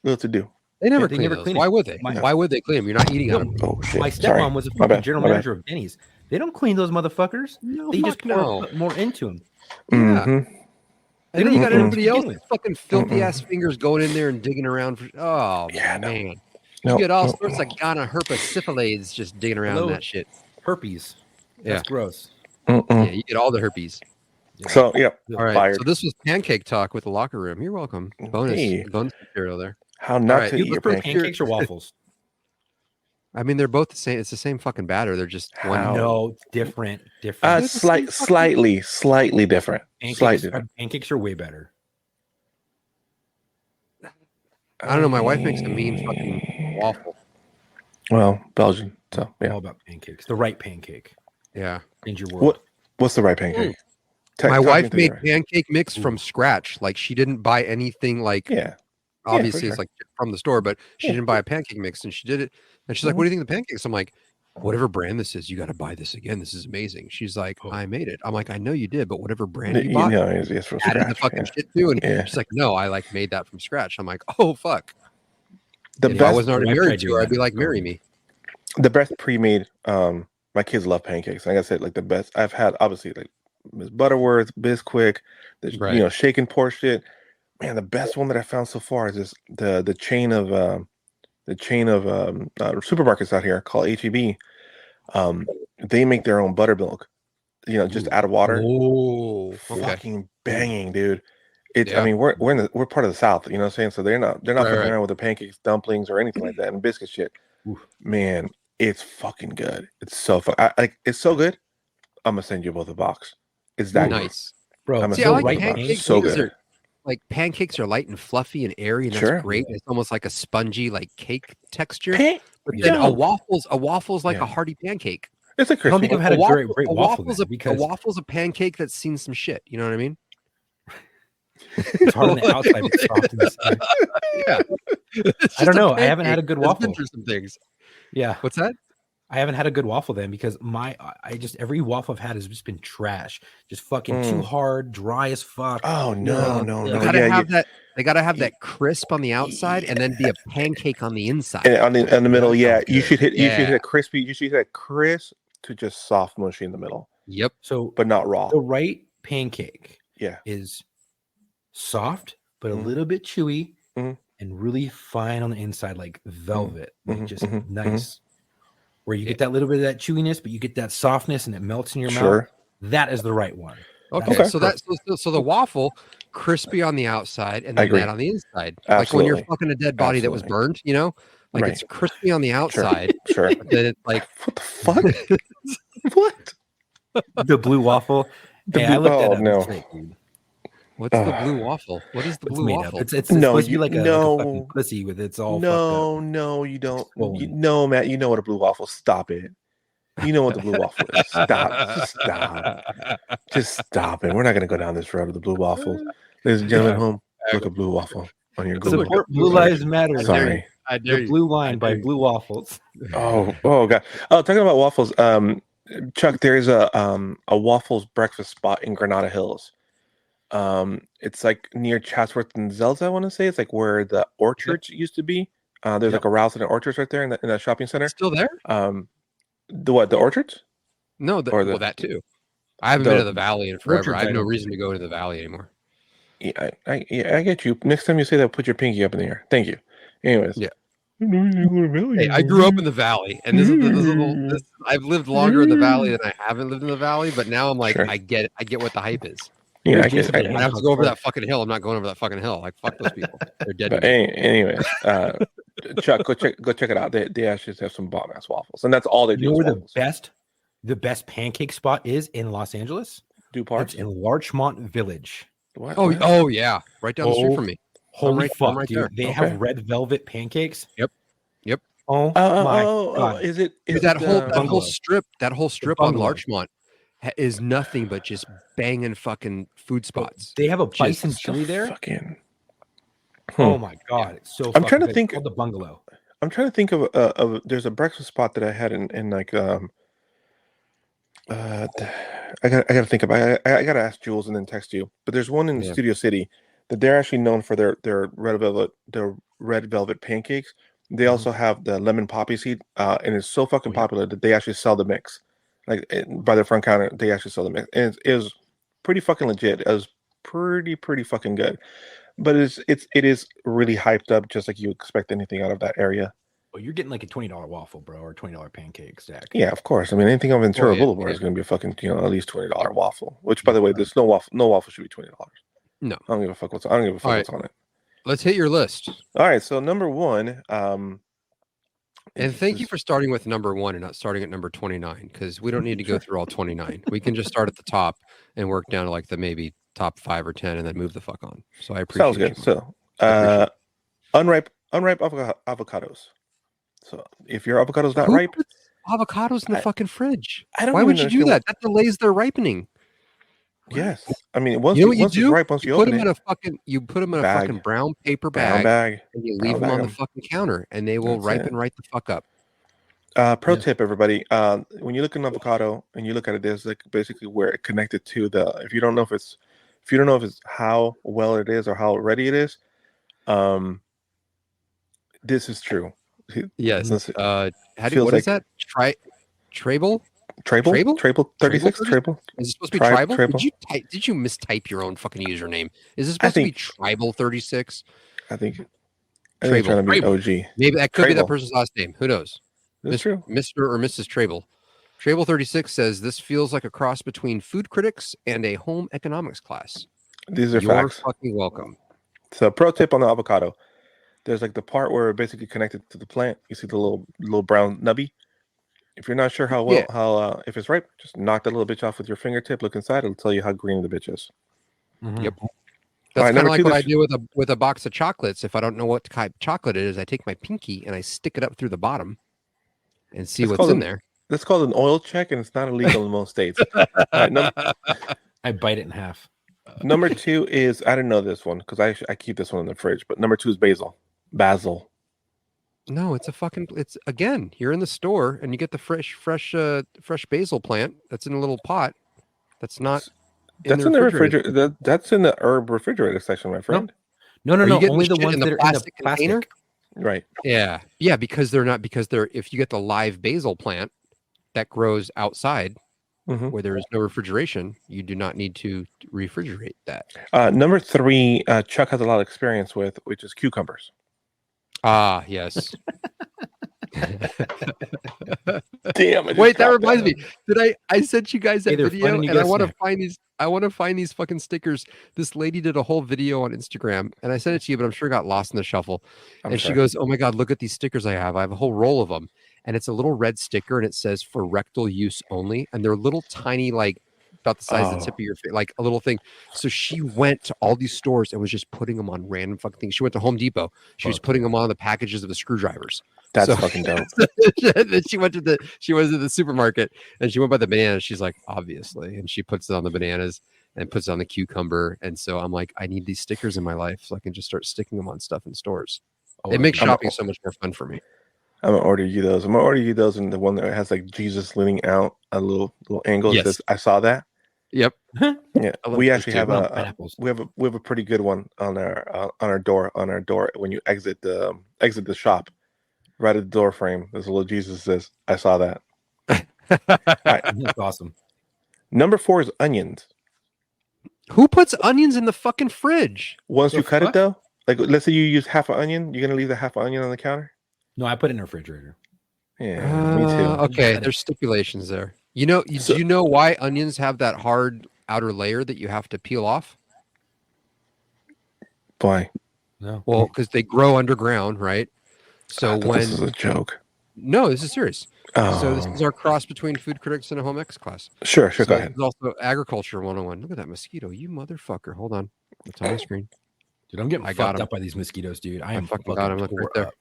Little to do. They never clean those. Why would they? Why would they clean them? You're not eating on them. Oh shit! My stepmom was a fucking general manager of Denny's. They don't clean those motherfuckers. No, they just pour more into them. Yeah. And then you got everybody else with fucking filthy ass fingers going in there and digging around for. Oh man, you get all sorts of gonorrhea, herpes, syphilis just digging around in that shit. Herpes. That's gross. Yeah, you get all the herpes. Yeah. So all right. Fired. So this was pancake talk with the locker room. You're welcome. Bonus material there. How not to eat your pancakes or waffles? I mean, they're both the same. It's the same fucking batter. They're just different. Slightly different. Pancakes are way better. I don't know. My wife makes a mean fucking waffle. Well, Belgian. So yeah. All about pancakes. The right pancake. Yeah. Change your world. What's the right pancake? My wife made pancake mix from scratch. Like she didn't buy anything like obviously it's like from the store, but she didn't buy a pancake mix and she did it. And she's like, what do you think of the pancakes? I'm like, whatever brand this is, you got to buy this again. This is amazing. She's like, I made it. I'm like, I know you did, but whatever brand you bought, it's from added scratch, the fucking shit too. And she's like, no, I like made that from scratch. I'm like, oh fuck. If I wasn't already married to her, I'd be like, marry me. The best pre-made. My kids love pancakes. Like I said, like the best I've had. Obviously, like Miss Butterworth, Bisquick, the shake and pour shit. Man, the best one that I found so far is this the chain of supermarkets out here called HEB. They make their own buttermilk. Just out of water. Oh, fucking banging, dude. It's. I mean, we're part of the South. You know what I'm saying? So they're not fucking around with the pancakes, dumplings, or anything like that, and biscuit shit. Oof. Man, it's fucking good. It's so fun. It's so good. I'm gonna send you both a box. It's that nice, good. Bro. See, I like pancakes. So good. Like pancakes are light and fluffy and airy, and that's great. It's almost like a spongy, like cake texture. But then a waffle's like a hearty pancake. It's a crispy. I don't think I've had a great waffle. A waffle's a pancake that seen some shit. You know what I mean? It's hard on the outside, but soft on the side. Yeah. I don't know. I haven't had a good waffle. Some things. Yeah. What's that? I haven't had a good waffle then because every waffle I've had has just been trash, just fucking too hard, dry as fuck. Oh no. They gotta have that crisp on the outside and then be a pancake on the inside. And on the middle, you should hit a crispy. You should hit a crisp to just soft mushy in the middle. Yep. So, but not raw. The right pancake, is soft but a little bit chewy and really fine on the inside, like velvet, like just nice. Where you get that little bit of that chewiness, but you get that softness and it melts in your mouth. That is the right one. Okay. So the waffle, crispy on the outside and then that on the inside. Absolutely. Like when you're fucking a dead body that was burned, like it's crispy on the outside. Sure. But then it's like, what the fuck? What? The blue waffle. I looked at it. No. What's the blue waffle? What is the blue waffle? It's supposed to be like a fucking pussy with it's all No, you don't. No, Matt, you know what a blue waffle. Stop it. You know what the blue waffle is. Stop. Just stop it. We're not going to go down this road of the blue waffle. Ladies and gentlemen at home, look at blue waffle on your Google. Support Blue Lives Matter. Sorry. The Blue Line by Blue Waffles. Oh, God. Oh, talking about waffles. Chuck, there's a waffles breakfast spot in Granada Hills. It's like near Chatsworth and Zelda, I want to say. It's like where the orchards used to be. There's like a Rouse and Orchards right there in that shopping center. Still there? The orchards? No, that too. I haven't been to the Valley in forever. I have no reason to go to the Valley anymore. Yeah, I get you. Next time you say that, put your pinky up in the air. Thank you. Anyways. Yeah. Hey, I grew up in the Valley, and this I've lived longer in the Valley than I haven't lived in the Valley. But now I'm like, I get what the hype is. Yeah, I have to go over that fucking hill. I'm not going over that fucking hill. Like fuck those people. They're dead. But anyways, Chuck, go check it out. They actually have some bomb ass waffles, and that's all they do. You know where the best pancake spot is in Los Angeles? It's in Larchmont Village. What? Oh yeah, right down the street from me. Holy fuck, dude! There. They have red velvet pancakes. Yep. Oh my god! Is it that whole strip? That whole strip on Larchmont is nothing but just banging fucking food spots. They have a bison chili there. Fucking. Oh my god! It's so. I'm trying to think of the bungalow. I'm trying to think of there's a breakfast spot that I had in like I gotta think about. I gotta ask Jules and then text you. But there's one in Studio City that they're actually known for their red velvet pancakes. They also have the lemon poppy seed, and it's so fucking popular that they actually sell the mix. Like by the front counter, they actually sell the mix, and it was pretty fucking legit. It was pretty fucking good, but it is really hyped up, just like you expect anything out of that area. Well, you're getting like a $20 waffle, bro, or $20 pancake stack. Yeah, of course. I mean, anything on Ventura Boulevard is going to be a fucking at least $20 waffle. Which, by the way, there's no waffle should be $20. No, I don't give a fuck what's on it. Let's hit your list. All right, so number one. And thank you for starting with number 1 and not starting at number 29, because we don't need to go through all 29. We can just start at the top and work down to like the maybe top 5 or 10 and then move the fuck on. So I appreciate Sounds good. So unripe avocados. So if your avocado's not ripe, avocados in the fucking fridge. I don't. Why would you do that? That delays their ripening. Yes, I mean once you know once it's ripe, once you put open them it, in a fucking brown paper bag, and you leave them on the fucking counter, and they will ripen right the fuck up. Pro tip, everybody. When you look at an avocado and you look at it, there's like basically where it connected to the. If you don't know if it's how well it is or how ready it is, this is true. Yes. What like, is that? Trable 36. Trable. Is it supposed to be tribal? Did you mistype your own fucking username? Is this supposed to be tribal 36? I think trying to be OG. Maybe that could be that person's last name. Who knows? That's true. Mr. or Mrs. Trable. Trable 36 says this feels like a cross between food critics and a home economics class. These are facts. You're fucking welcome. So, pro tip on the avocado: there's like the part where it's basically connected to the plant. You see the little brown nubby. If you're not sure if it's ripe, just knock that little bitch off with your fingertip. Look inside; it'll tell you how green the bitch is. Mm-hmm. Yep. That's kind of like what I do with a box of chocolates. If I don't know what type of chocolate it is, I take my pinky and I stick it up through the bottom and see what's in there. That's called an oil check, and it's not illegal in most states. I bite it in half. Number 2 is, I didn't know this one because I keep this one in the fridge, but number 2 is basil. No, it's again, you're in the store and you get the fresh basil plant that's in a little pot. That's not in the refrigerator. That's in the herb refrigerator section, my friend. No. Only the ones that are in the plastic container. Right. Yeah, because they're if you get the live basil plant that grows outside where there is no refrigeration, you do not need to refrigerate that. Number 3, Chuck has a lot of experience with, which is cucumbers. Ah, yes. Damn it. Wait, that reminds me. I sent you guys that video and I want to find these fucking stickers. This lady did a whole video on Instagram and I sent it to you, but I'm sure it got lost in the shuffle. She goes, "Oh my God, look at these stickers I have. I have a whole roll of them." And it's a little red sticker and it says "for rectal use only." And they're little tiny, like about the size of the tip of your face, like a little thing. So she went to all these stores and was just putting them on random fucking things. She went to Home Depot. She was putting them on the packages of the screwdrivers. That's fucking dope. Then she went to the supermarket and she went by the bananas. She's like, obviously, and she puts it on the bananas and puts it on the cucumber. And so I'm like, I need these stickers in my life so I can just start sticking them on stuff in stores. It makes shopping so much more fun for me. I'm gonna order you those. I'm gonna order you those, and the one that has like Jesus leaning out a little angle. Yes. Says, I saw that. Yep. Yeah, we actually have we have a pretty good one on our door when you exit the shop. Right at the door frame, there's a little Jesus says, "I saw that." Right. That's awesome. Number 4 is onions. Who puts onions in the fucking fridge? Once you cut it though, like let's say you use half an onion, you're gonna leave the half an onion on the counter. No, I put it in the refrigerator. Yeah, me too. Okay, there's stipulations there. Do you know why onions have that hard outer layer that you have to peel off? Why? No. Well, because they grow underground, right? So this is a joke. No, this is serious. Oh. So this is our cross between food critics and a home ec class. Sure, go ahead. It's also agriculture 101. Look at that mosquito, you motherfucker. Hold on. It's on my screen. Dude, I'm getting fucked up by these mosquitoes, dude. I am fucking got him. Look right there.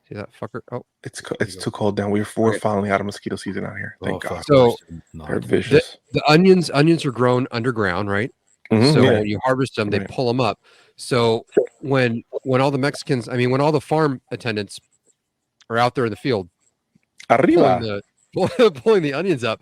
See that fucker? Oh, it's too cold down. We're finally out of mosquito season out here. Thank God. So they're vicious. The onions are grown underground, right? Mm-hmm, so when you harvest them, they pull them up. So when all the Mexicans, when all the farm attendants are out there in the field, pulling the onions up,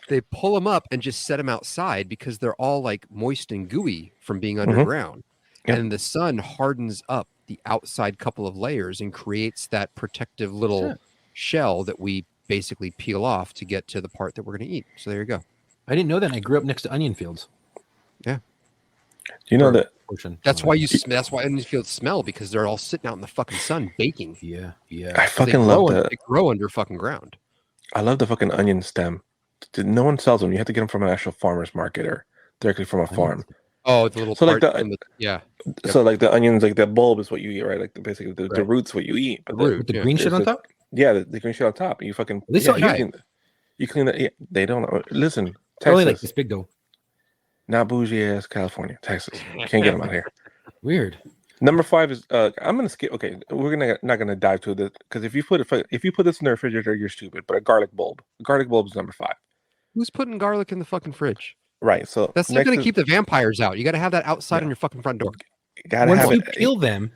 they pull them up and just set them outside because they're all like moist and gooey from being underground. Yep. And the sun hardens up the outside couple of layers and creates that protective little shell that we basically peel off to get to the part that we're going to eat. So there you go. I didn't know that. I grew up next to onion fields. Yeah. You know that that's why onion fields smell, because they're all sitting out in the fucking sun baking. Yeah. I fucking love that. They grow under fucking ground. I love the fucking onion stem. No one sells them. You have to get them from an actual farmer's market or directly from a farm. Oh, the little part Yep. So like the onions, like the bulb is what you eat, right? Like basically the roots what you eat. But the green shit on top? Yeah, the green shit on top. You fucking you clean that. Yeah, they don't listen. Texas, only like this big though. Not bougie ass California, Texas. Can't get them out here. Weird. Number 5 is I'm gonna skip. Okay, we're not gonna dive to this because if you put this in the refrigerator, you're stupid. But a garlic bulb is number 5. Who's putting garlic in the fucking fridge? Right. So that's not going to keep the vampires out. You got to have that outside on your fucking front door. Once you peel them,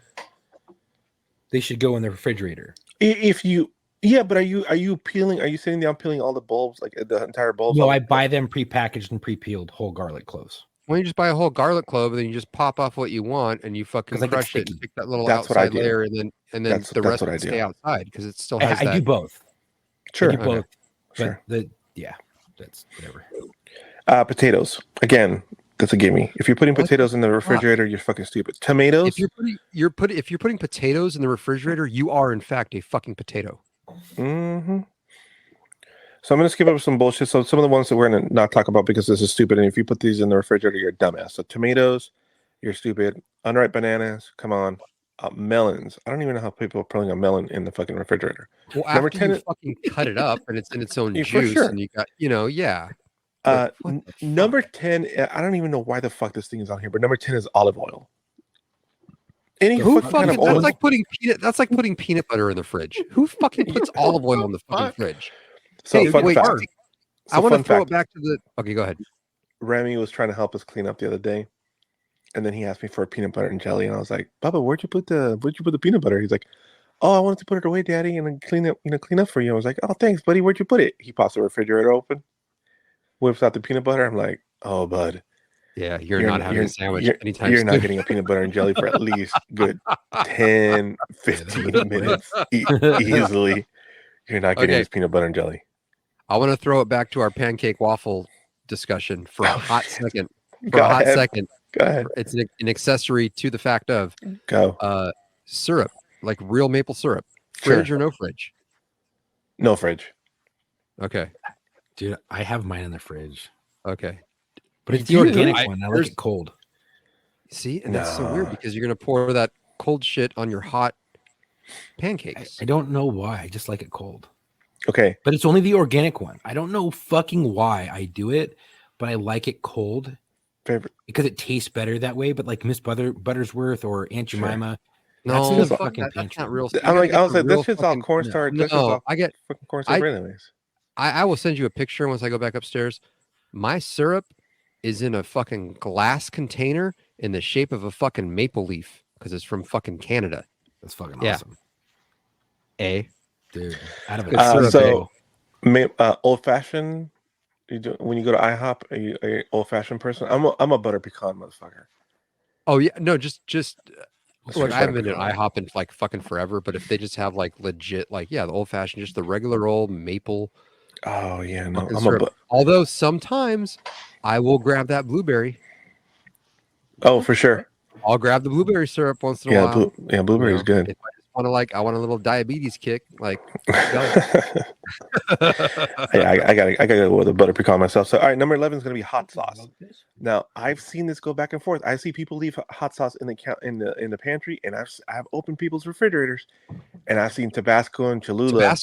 they should go in the refrigerator. If you, but are you peeling? Are you sitting down peeling all the bulbs, like the entire bulbs? No, I buy them prepackaged and pre-peeled whole garlic cloves. Why don't you just buy a whole garlic clove and then you just pop off what you want and you fucking crush it and pick that little outside layer and then the rest would stay outside because it still has that. I do both. Sure. I do both. Sure. But that's whatever. Potatoes. Again, that's a gimme. If you're putting potatoes in the refrigerator, you're fucking stupid. Tomatoes. If you're putting potatoes in the refrigerator, you are in fact a fucking potato. Mm-hmm. So I'm gonna skip over some bullshit. So some of the ones that we're gonna not talk about because this is stupid. And if you put these in the refrigerator, you're a dumbass. So tomatoes, you're stupid. Unripe bananas, come on. Melons. I don't even know how people are putting a melon in the fucking refrigerator. Well, number 10 you fucking cut it up and it's in its own juice, and you got number 10. I don't even know why the fuck this thing is on here, but number 10 is olive oil. That's like putting peanut butter in the fridge. Who fucking puts olive oil in the fucking fridge? So hey, wait, Mark, I want to throw it back to the. Okay, go ahead. Remy was trying to help us clean up the other day, and then he asked me for a peanut butter and jelly, and I was like, "Bubba, where'd you put the peanut butter?" He's like, "Oh, I wanted to put it away, Daddy, and then clean up for you." I was like, "Oh, thanks, buddy. Where'd you put it?" He pops the refrigerator open, whips out the peanut butter. I'm like, "Oh, bud." Yeah, you're not having a sandwich anytime soon. You're not getting a peanut butter and jelly for at least good 10, 15 minutes easily. You're not getting this peanut butter and jelly. I want to throw it back to our pancake waffle discussion for a hot second. Go ahead. It's an accessory to the fact of syrup, like real maple syrup. Fridge or no fridge? No fridge. Okay. Dude, I have mine in the fridge. Okay. But it's the organic one. I like it cold. See? And that's so weird because you're going to pour that cold shit on your hot pancakes. I don't know why. I just like it cold. Okay. But it's only the organic one. I don't know fucking why I do it, but I like it cold. Favorite. Because it tastes better that way. But like Miss Buttersworth or Aunt Jemima. No, that's fucking that's not real. I was like, this shit's all cornstarch. No, I get fucking cornstarch anyways. I will send you a picture once I go back upstairs. My syrup is in a fucking glass container in the shape of a fucking maple leaf because it's from fucking Canada. That's fucking awesome. Dude, out of it. So, old fashioned. When you go to IHOP, are you an old fashioned person? I'm a butter pecan motherfucker. Oh yeah, no, just look. I haven't been to IHOP in like fucking forever, but if they just have like legit, like the old fashioned, just the regular old maple. Oh yeah, no. Although sometimes I will grab that blueberry. Oh, for sure. I'll grab the blueberry syrup once in a while. Blueberry is good. If I just I want a little diabetes kick. Like, I gotta go with a butter pecan myself. So, all right, number 11 is gonna be hot sauce. Now, I've seen this go back and forth. I see people leave hot sauce in the pantry, and I've opened people's refrigerators, and I've seen Tabasco and Cholula.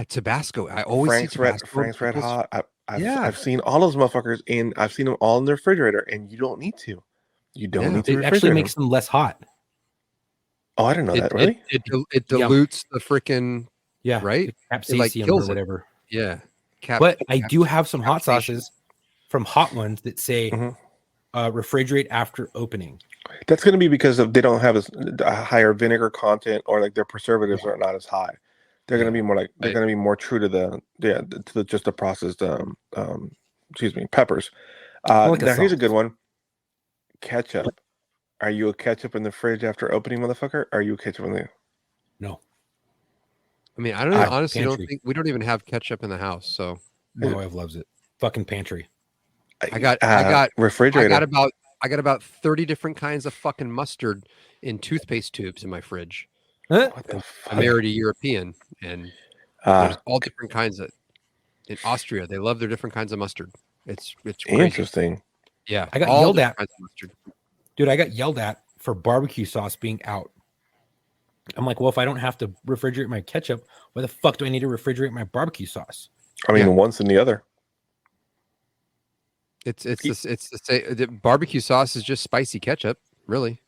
Tabasco. I always see Tabasco. Frank's Red Hot. I've seen all those motherfuckers, and I've seen them all in the refrigerator, and you don't need to. You don't need to. It actually makes them less hot. Oh, I didn't know that. Really? It dilutes the freaking right. Capsaicin or whatever. Yeah. But I do have some hot sauces from Hot Ones that say refrigerate after opening. That's going to be because they don't have a higher vinegar content, or like their preservatives are not as high. They're going to be more like they're going to be more true to just the processed peppers. Now here's a good one. Ketchup. Are you a ketchup in the fridge after opening, motherfucker? Are you a ketchup in the? No. I mean, I don't honestly don't think we don't even have ketchup in the house. So my wife loves it. Fucking pantry. I got refrigerator. I got about 30 different kinds of fucking mustard in toothpaste tubes in my fridge. What the fuck? I married a European, and there's all different kinds of. In Austria, they love their different kinds of mustard. It's crazy. Interesting. Yeah, I got yelled at. Dude, I got yelled at for barbecue sauce being out. I'm like, well, if I don't have to refrigerate my ketchup, why the fuck do I need to refrigerate my barbecue sauce? I mean, one's in the other. It's the barbecue sauce is just spicy ketchup, really.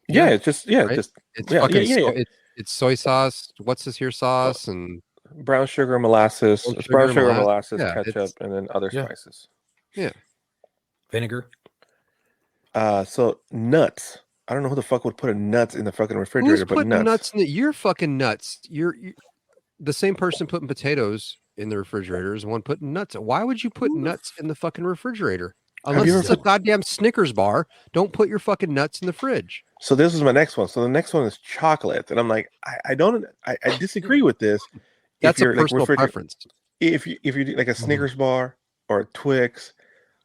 Yeah, it's just right? just It's yeah, fucking yeah, yeah. it's soy sauce. What's this here sauce and Brown sugar, molasses, brown it's brown sugar, molasses. molasses, Yeah, ketchup, and then other Yeah. spices. Yeah. Vinegar. So nuts. I don't know who the fuck would put a nuts in the fucking refrigerator, Who's but putting nuts. in you're fucking nuts. You're the same person putting potatoes in the refrigerator is the one putting nuts. Why would you put nuts in the fucking refrigerator? Unless it's a goddamn Snickers bar, don't put your fucking nuts in the fridge. So this is my next one. So the next one is chocolate, and I'm like, I disagree with this. That's if you're a personal preference. If you do like a Snickers bar or a Twix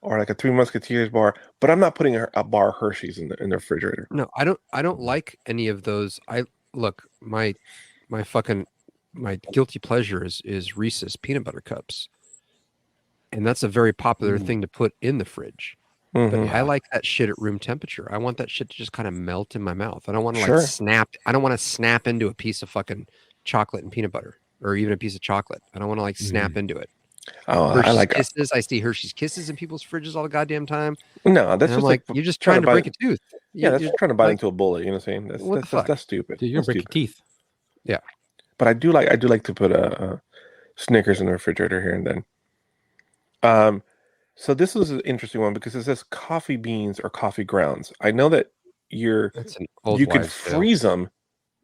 or like a Three Musketeers bar, but I'm not putting a bar of Hershey's in the refrigerator. No, I don't like any of those. My guilty pleasure is Reese's peanut butter cups. And that's a very popular thing to put in the fridge. Mm-hmm. But I like that shit at room temperature. I want that shit to just kind of melt in my mouth. I don't want to snap. I don't want to snap into a piece of fucking chocolate and peanut butter, or even a piece of chocolate. I don't want to snap into it. Oh, Hershey's I like Kisses. I see Hershey's Kisses in people's fridges all the goddamn time. No, that's just like you're just trying to break a tooth. Yeah, that's trying to bite into a bullet. You know what I'm saying? That's stupid. Dude, you're breaking teeth. Yeah, but I do like to put a Snickers in the refrigerator here and then. So this is an interesting one because it says coffee beans or coffee grounds. I know that you can freeze them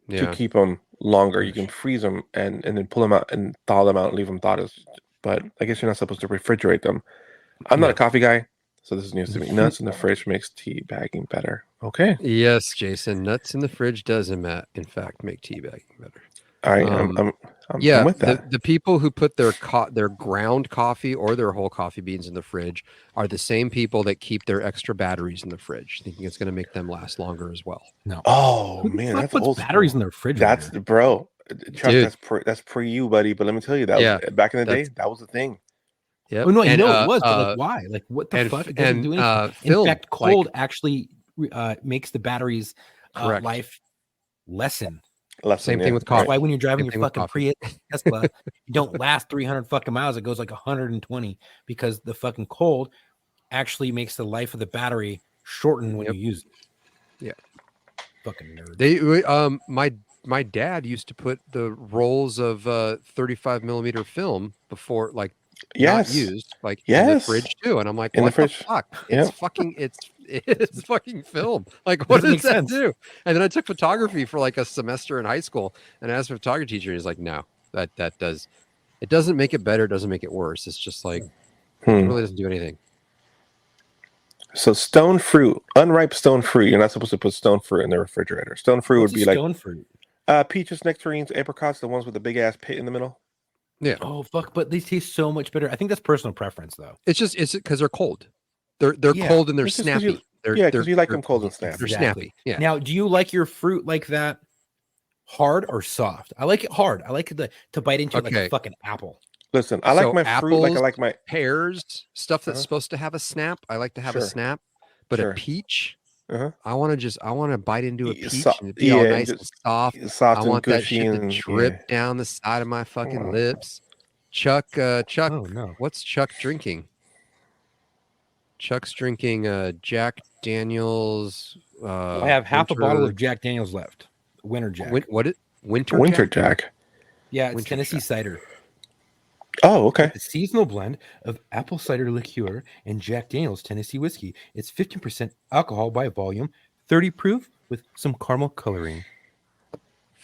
to keep them longer. You can freeze them and then pull them out and thaw them out and leave them thawed. But I guess you're not supposed to refrigerate them. I'm not a coffee guy, so this is news to me. Nuts in the fridge makes tea bagging better. Okay. Yes, Jason. Nuts in the fridge does, in fact, make tea bagging better. All right, I'm with that. The people who put their ground coffee or their whole coffee beans in the fridge are the same people that keep their extra batteries in the fridge, thinking it's going to make them last longer as well. No. Oh man, that's puts batteries in their refrigerator. That's bro, Chuck. That's pre you, buddy. But let me tell you, that was, back in the day, that was the thing. Yeah. Oh, no, I know it was, but like, why? Like, what the fuck? It doesn't do anything. In fact, cold actually makes the batteries life lessen. Same thing with coffee. That's why when you're driving your fucking Prius Tesla, you don't last 300 fucking miles. It goes like 120 because the fucking cold actually makes the life of the battery shorten when you use it. Yeah. Fucking nerd. My dad used to put the rolls of 35 millimeter film before, like, not used, like in the fridge too. And I'm like, what the fuck? It's fucking it's fucking film. Like, what does that do? And then I took photography for like a semester in high school, and I asked a photography teacher, and he's like, no, it doesn't make it better, it doesn't make it worse. It's just like it really doesn't do anything. So stone fruit, unripe stone fruit, you're not supposed to put stone fruit in the refrigerator. Stone fruit would be like stone fruit. Peaches, nectarines, apricots, the ones with the big ass pit in the middle. Yeah. Oh fuck! But these taste so much better. I think that's personal preference, though. It's because they're cold. They're cold and they're snappy. Because you like them cold and snappy. They're snappy. Yeah. Now, do you like your fruit like that, hard or soft? I like it hard. I like it to bite into it like a fucking apple. Listen, I like my fruit like I like my pears, stuff that's supposed to have a snap. I like to have a snap, but a peach. I want to bite into a peach and it be all nice and soft. I want that shit to drip down the side of my fucking lips. Chuck, oh, no. What's Chuck drinking? Chuck's drinking Jack Daniels. I have half a bottle of Jack Daniels left. Winter Jack. Winter Jack? Yeah, it's Tennessee cider. Oh, okay. It's a seasonal blend of apple cider liqueur and Jack Daniels Tennessee whiskey. It's 15% alcohol by volume, 30 proof with some caramel coloring.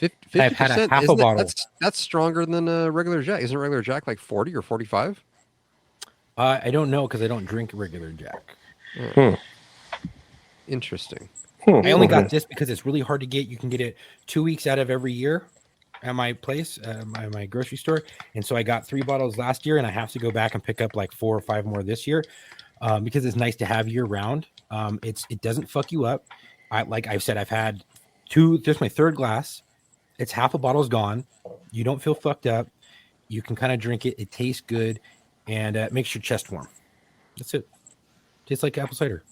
50%. I've had a half a bottle. That's stronger than a regular Jack. Isn't regular Jack like 40 or 45? I don't know because I don't drink regular Jack. Interesting. I only got this because it's really hard to get. You can get it 2 weeks out of every year at my place, my grocery store. And so I got 3 bottles last year, and I have to go back and pick up like 4 or 5 more this year because it's nice to have year round. It doesn't fuck you up. Like I've said, I've had 2. This is my 3rd glass. It's half a bottle's gone. You don't feel fucked up. You can kind of drink it. It tastes good, and it makes your chest warm. That's it. Tastes like apple cider.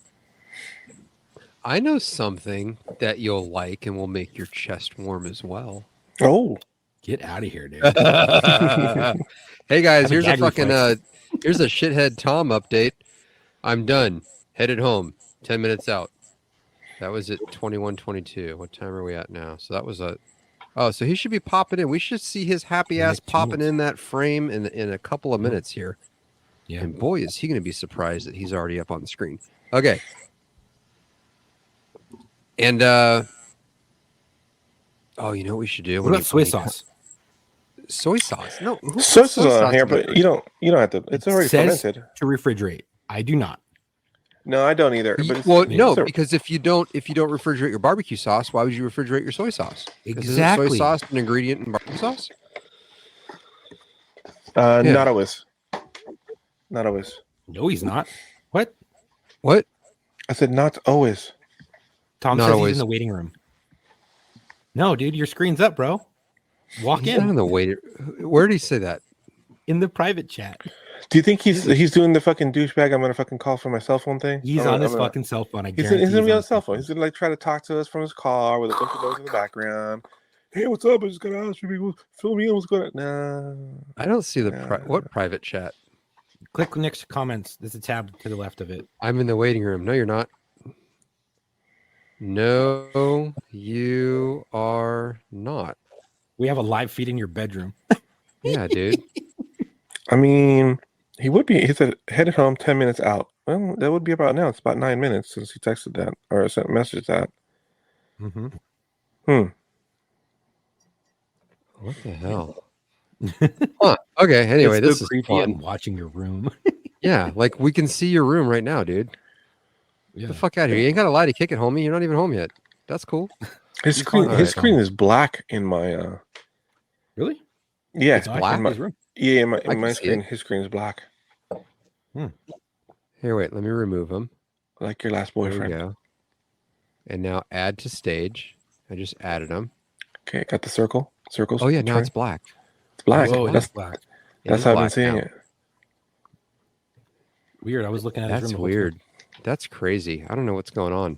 I know something that you'll like and will make your chest warm as well. Oh, get out of here, dude! Hey guys, here's a fucking here's a shithead Tom update. I'm done. Headed home. 10 minutes out. That was at 21:22. What time are we at now? So that was so he should be popping in. We should see his happy ass popping in that frame in a couple of minutes here. Yeah. And boy, is he going to be surprised that he's already up on the screen. Okay. And you know what we should do? What about soy sauce? Soy sauce? No, soy sauce is on here, but you don't have to. It's already fermented. To refrigerate. I do not. No, I don't either. But because if you don't refrigerate your barbecue sauce, why would you refrigerate your soy sauce? Exactly. Is soy sauce an ingredient in barbecue sauce? Not always. Not always. No, he's not. What? I said not always. Tom says he's in the waiting room. No, dude, your screen's up, bro. Walk in. Not in the waiting. Where did he say that? In the private chat. Do you think he's doing the fucking douchebag? I'm gonna fucking call from my cell phone thing. He's on his fucking cell phone. He's gonna be on his cell phone. He's gonna like try to talk to us from his car with a bunch of noise in the background. Hey, what's up? I just gotta ask you, fill me in. What's going on? No, I don't see the what private chat. Click next to comments. There's a tab to the left of it. I'm in the waiting room. No, you're not. No, you are not. We have a live feed in your bedroom. Yeah, dude. I mean, he would be. He said headed home 10 minutes out. Well, that would be about now. It's about 9 minutes since he texted that or sent a message that. What the hell? Okay. Anyway, this is creepy. I'm watching your room. Yeah, like we can see your room right now, dude. Yeah. Get the fuck out of here! You ain't got a lie to kick it, homie. You're not even home yet. That's cool. His screen is black in my. Really? Yeah, it's black. In my screen, his screen is black. Here, wait. Let me remove him. Like your last boyfriend. There we go. And now add to stage. I just added him. Okay, got the circle. Circles. Oh yeah, now it's black. It's black. Oh, that's black. That's how I've been seeing it. Weird. I was looking at his room. That's weird. That's crazy. I don't know what's going on.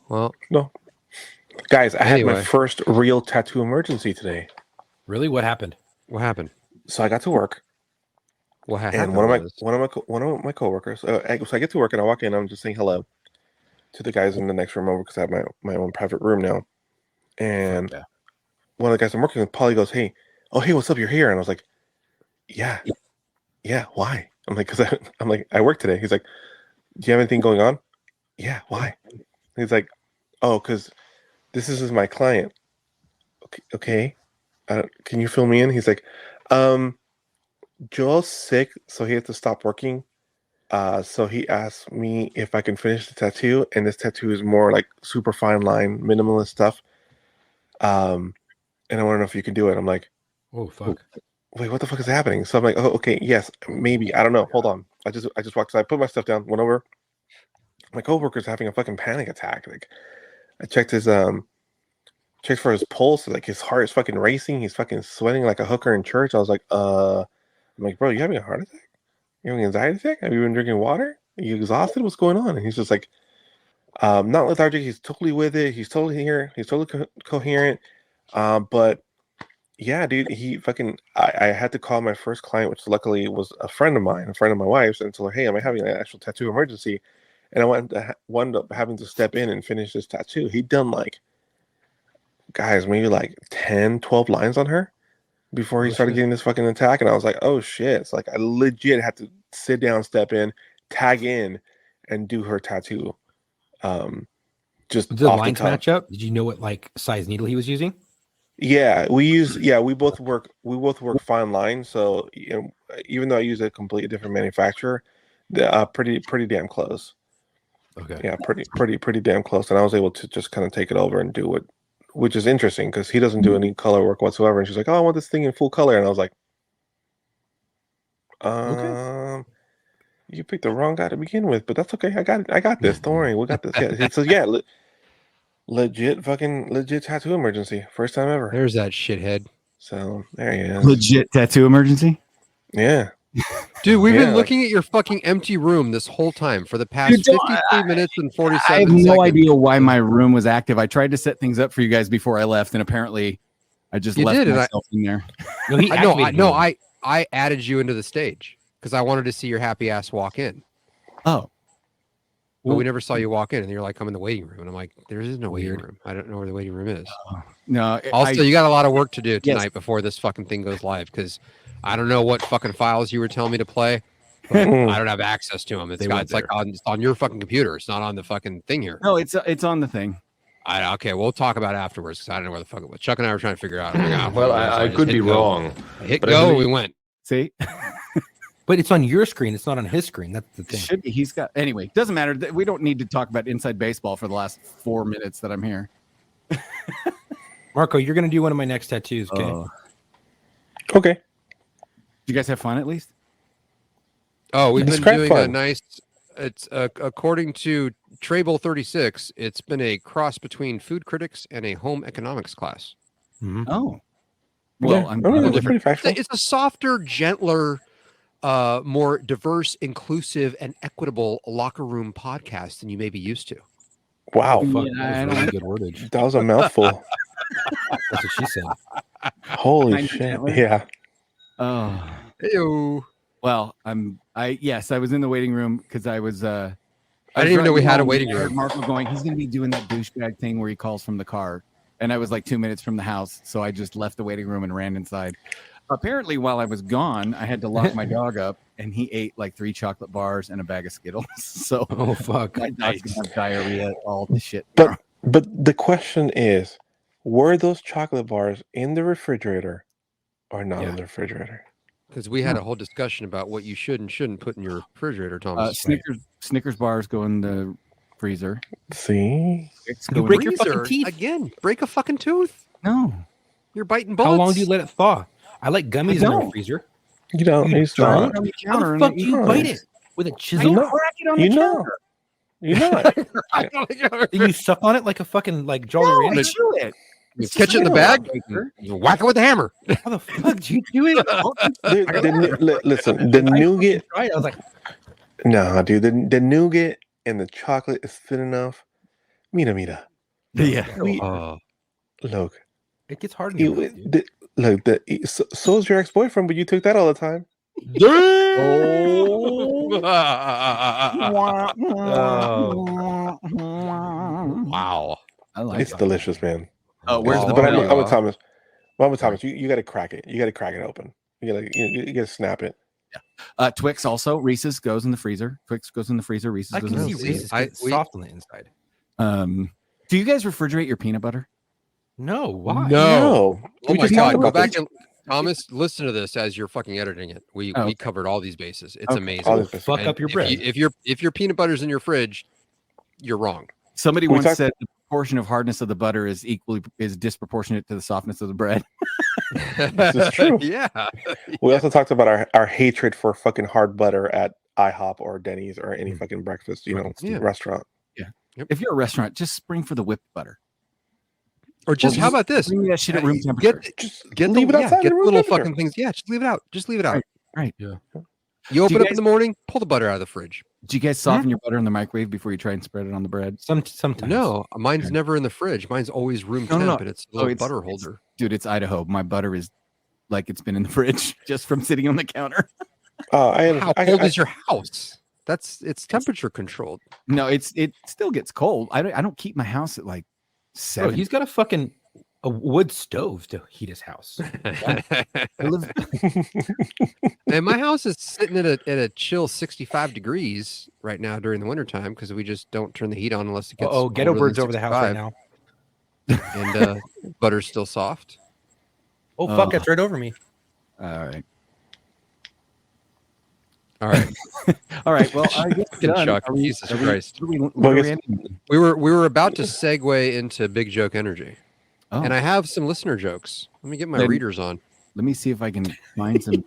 Well, no. Guys, I had my first real tattoo emergency today. Really? What happened? What happened? So I got to work. What happened? And one of my coworkers. So I get to work and I walk in. I'm just saying hello to the guys in the next room over because I have my own private room now. And one of the guys I'm working with, Paulie, goes, "Hey, what's up? You're here." And I was like, "Yeah, why?" I'm like, I work today. He's like, "Do you have anything going on?" "Yeah, why?" He's like, "Oh, because this is my client." Okay. Can you fill me in? He's like, Joel's sick, so he had to stop working. So he asked me if I can finish the tattoo, and this tattoo is more like super fine line, minimalist stuff. And I want to know if you can do it. I'm like, oh fuck. Wait, what the fuck is happening? So I'm like, oh, okay, yes, maybe. I don't know. Hold on. I just walked. So I put my stuff down, went over. My coworker's having a fucking panic attack. Like, I checked his checked for his pulse. Like his heart is fucking racing. He's fucking sweating like a hooker in church. I was like, I'm like, bro, you having a heart attack? You having an anxiety attack? Have you been drinking water? Are you exhausted? What's going on? And he's just like, not lethargic. He's totally with it. He's totally here. He's totally coherent. But yeah, dude, he fucking. I had to call my first client, which luckily was a friend of mine, a friend of my wife's, and tell her, hey, am I having an actual tattoo emergency? And I wound up having to step in and finish this tattoo. He'd done like, guys, maybe like 10, 12 lines on her before he started getting this fucking attack. And I was like, oh shit. It's like I legit had to sit down, step in, tag in, and do her tattoo. Just did the lines match up? Did you know what like size needle he was using? Yeah, we both work fine line. So even though I use a completely different manufacturer, pretty damn close. Okay. Yeah, pretty damn close. And I was able to just kind of take it over and do it, which is interesting because he doesn't do any color work whatsoever. And she's like, "Oh, I want this thing in full color." And I was like, okay. You picked the wrong guy to begin with, but that's okay. I got this. Don't worry, we got this. Yeah. So yeah, legit tattoo emergency. First time ever. There's that shithead. So there he is. Legit tattoo emergency? Yeah. Dude, we've been looking at your fucking empty room this whole time for the past 53 minutes and 47 seconds. I have no idea why my room was active. I tried to set things up for you guys before I left, and apparently I just left myself in there. I added you into the stage because I wanted to see your happy ass walk in. Oh. But we never saw you walk in, and you're like, I'm in the waiting room. And I'm like, there is no waiting room. I don't know where the waiting room is. No. Also, you got a lot of work to do tonight before this fucking thing goes live, because I don't know what fucking files you were telling me to play, but I don't have access to them. It's like on your fucking computer. It's not on the fucking thing here. No, it's on the thing. Okay, we'll talk about it afterwards, because I don't know where the fuck it was. Chuck and I were trying to figure it out. I could be wrong. Hit go, we went. See? But it's on your screen. It's not on his screen. That's the thing. Should be. He's got. Anyway, doesn't matter. We don't need to talk about inside baseball for the last 4 minutes that I'm here. Marco, you're going to do one of my next tattoos, okay? Okay. Did you guys have fun at least? Oh, we've been doing a nice. It's according to Trable 36. It's been a cross between food critics and a home economics class. Mm-hmm. Oh, well, I'm pretty factual. It's a softer, gentler, more diverse, inclusive, and equitable locker room podcast than you may be used to. Wow, that was really good wordage. That was a mouthful. That's what she said. Holy shit! Yeah. Oh. Ew. Well, I was in the waiting room because I was. I didn't even know we had a waiting room. Marco going, he's going to be doing that douchebag thing where he calls from the car, and I was like 2 minutes from the house, so I just left the waiting room and ran inside. Apparently, while I was gone, I had to lock my dog up, and he ate like 3 chocolate bars and a bag of Skittles. So, oh fuck, my dog's gonna have diarrhea, all the shit. But the question is, were those chocolate bars in the refrigerator or not in the refrigerator? Because we had a whole discussion about what you should and shouldn't put in your refrigerator, Thomas. Snickers bars go in the freezer. See, you break your fucking teeth again. Break a fucking tooth. No, you're biting bullets. How long do you let it thaw? I like gummies in the freezer. You don't. How the fuck do you bite it with a chisel? You're not. Do you suck on it like a fucking Jolly Rancher? Chew it. You catch it in the bag, you whack it with a hammer. How the fuck do you do it? Listen, the nougat. I was like, no, dude, the nougat and the chocolate is thin enough. Mira. Yeah. Look, it gets hard. So is your ex-boyfriend, but you took that all the time. Wow. It's delicious, man. Oh, where's the but I'm with Thomas. You got to crack it. You got to crack it open. You got to snap it. Yeah. Twix also. Reese's goes in the freezer. Twix goes in the freezer. Reese's goes in the freezer. Reese's soft on the inside. Do you guys refrigerate your peanut butter? No. Why? No. We just talked about back and Thomas, listen to this as you're fucking editing it. We covered all these bases. It's amazing. Fuck up your bread. If your peanut butter's in your fridge, you're wrong. Somebody once said the proportion of hardness of the butter is disproportionate to the softness of the bread. This is true. Yeah. We also talked about our hatred for fucking hard butter at IHOP or Denny's or any fucking breakfast, restaurant. Yeah. Yep. If you're a restaurant, just spring for the whipped butter. Or how about this? Bring me that shit at room temperature. Leave it outside. Get the little fucking things. Yeah, just leave it out. Just leave it out. Right. Yeah. You open up in the morning, pull the butter out of the fridge. Do you guys soften your butter in the microwave before you try and spread it on the bread? Sometimes. No, mine's never in the fridge. Mine's always room temp, and it's a little butter holder. Dude, it's Idaho. My butter is like it's been in the fridge just from sitting on the counter. How cold is your house? It's temperature controlled. No, it still gets cold. I don't keep my house at like 7. Bro, he's got a wood stove to heat his house. And my house is sitting at a chill 65 degrees right now during the wintertime because we just don't turn the heat on unless it gets ghetto birds over the house right now. And butter's still soft. Oh fuck, that's right over me. All right. All right. Well, I guess Chuck, Jesus Christ. We were about to segue into big joke energy. And I have some listener jokes. Let me get my readers on. Let me see if I can find some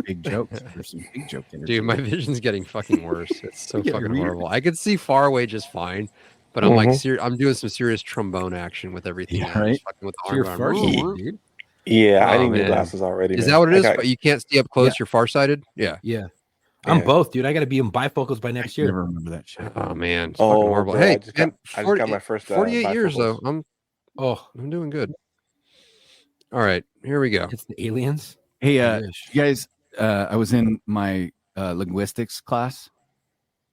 big jokes or some big joke energy. Dude, my vision's getting fucking worse. It's so fucking horrible. I could see far away just fine, but I'm I'm doing some serious trombone action with everything. Yeah, right. With the arm dude. Yeah, I need new glasses already. Is that what it is? But you can't see up close. You're farsighted. Yeah. I'm both, dude. I got to be in bifocals by next year. Never remember that shit. Oh man, it's fucking horrible. Bro, hey, I just got my first 48 years though. I'm doing good. All right, here we go. It's the aliens. Hey, you guys, I was in my linguistics class,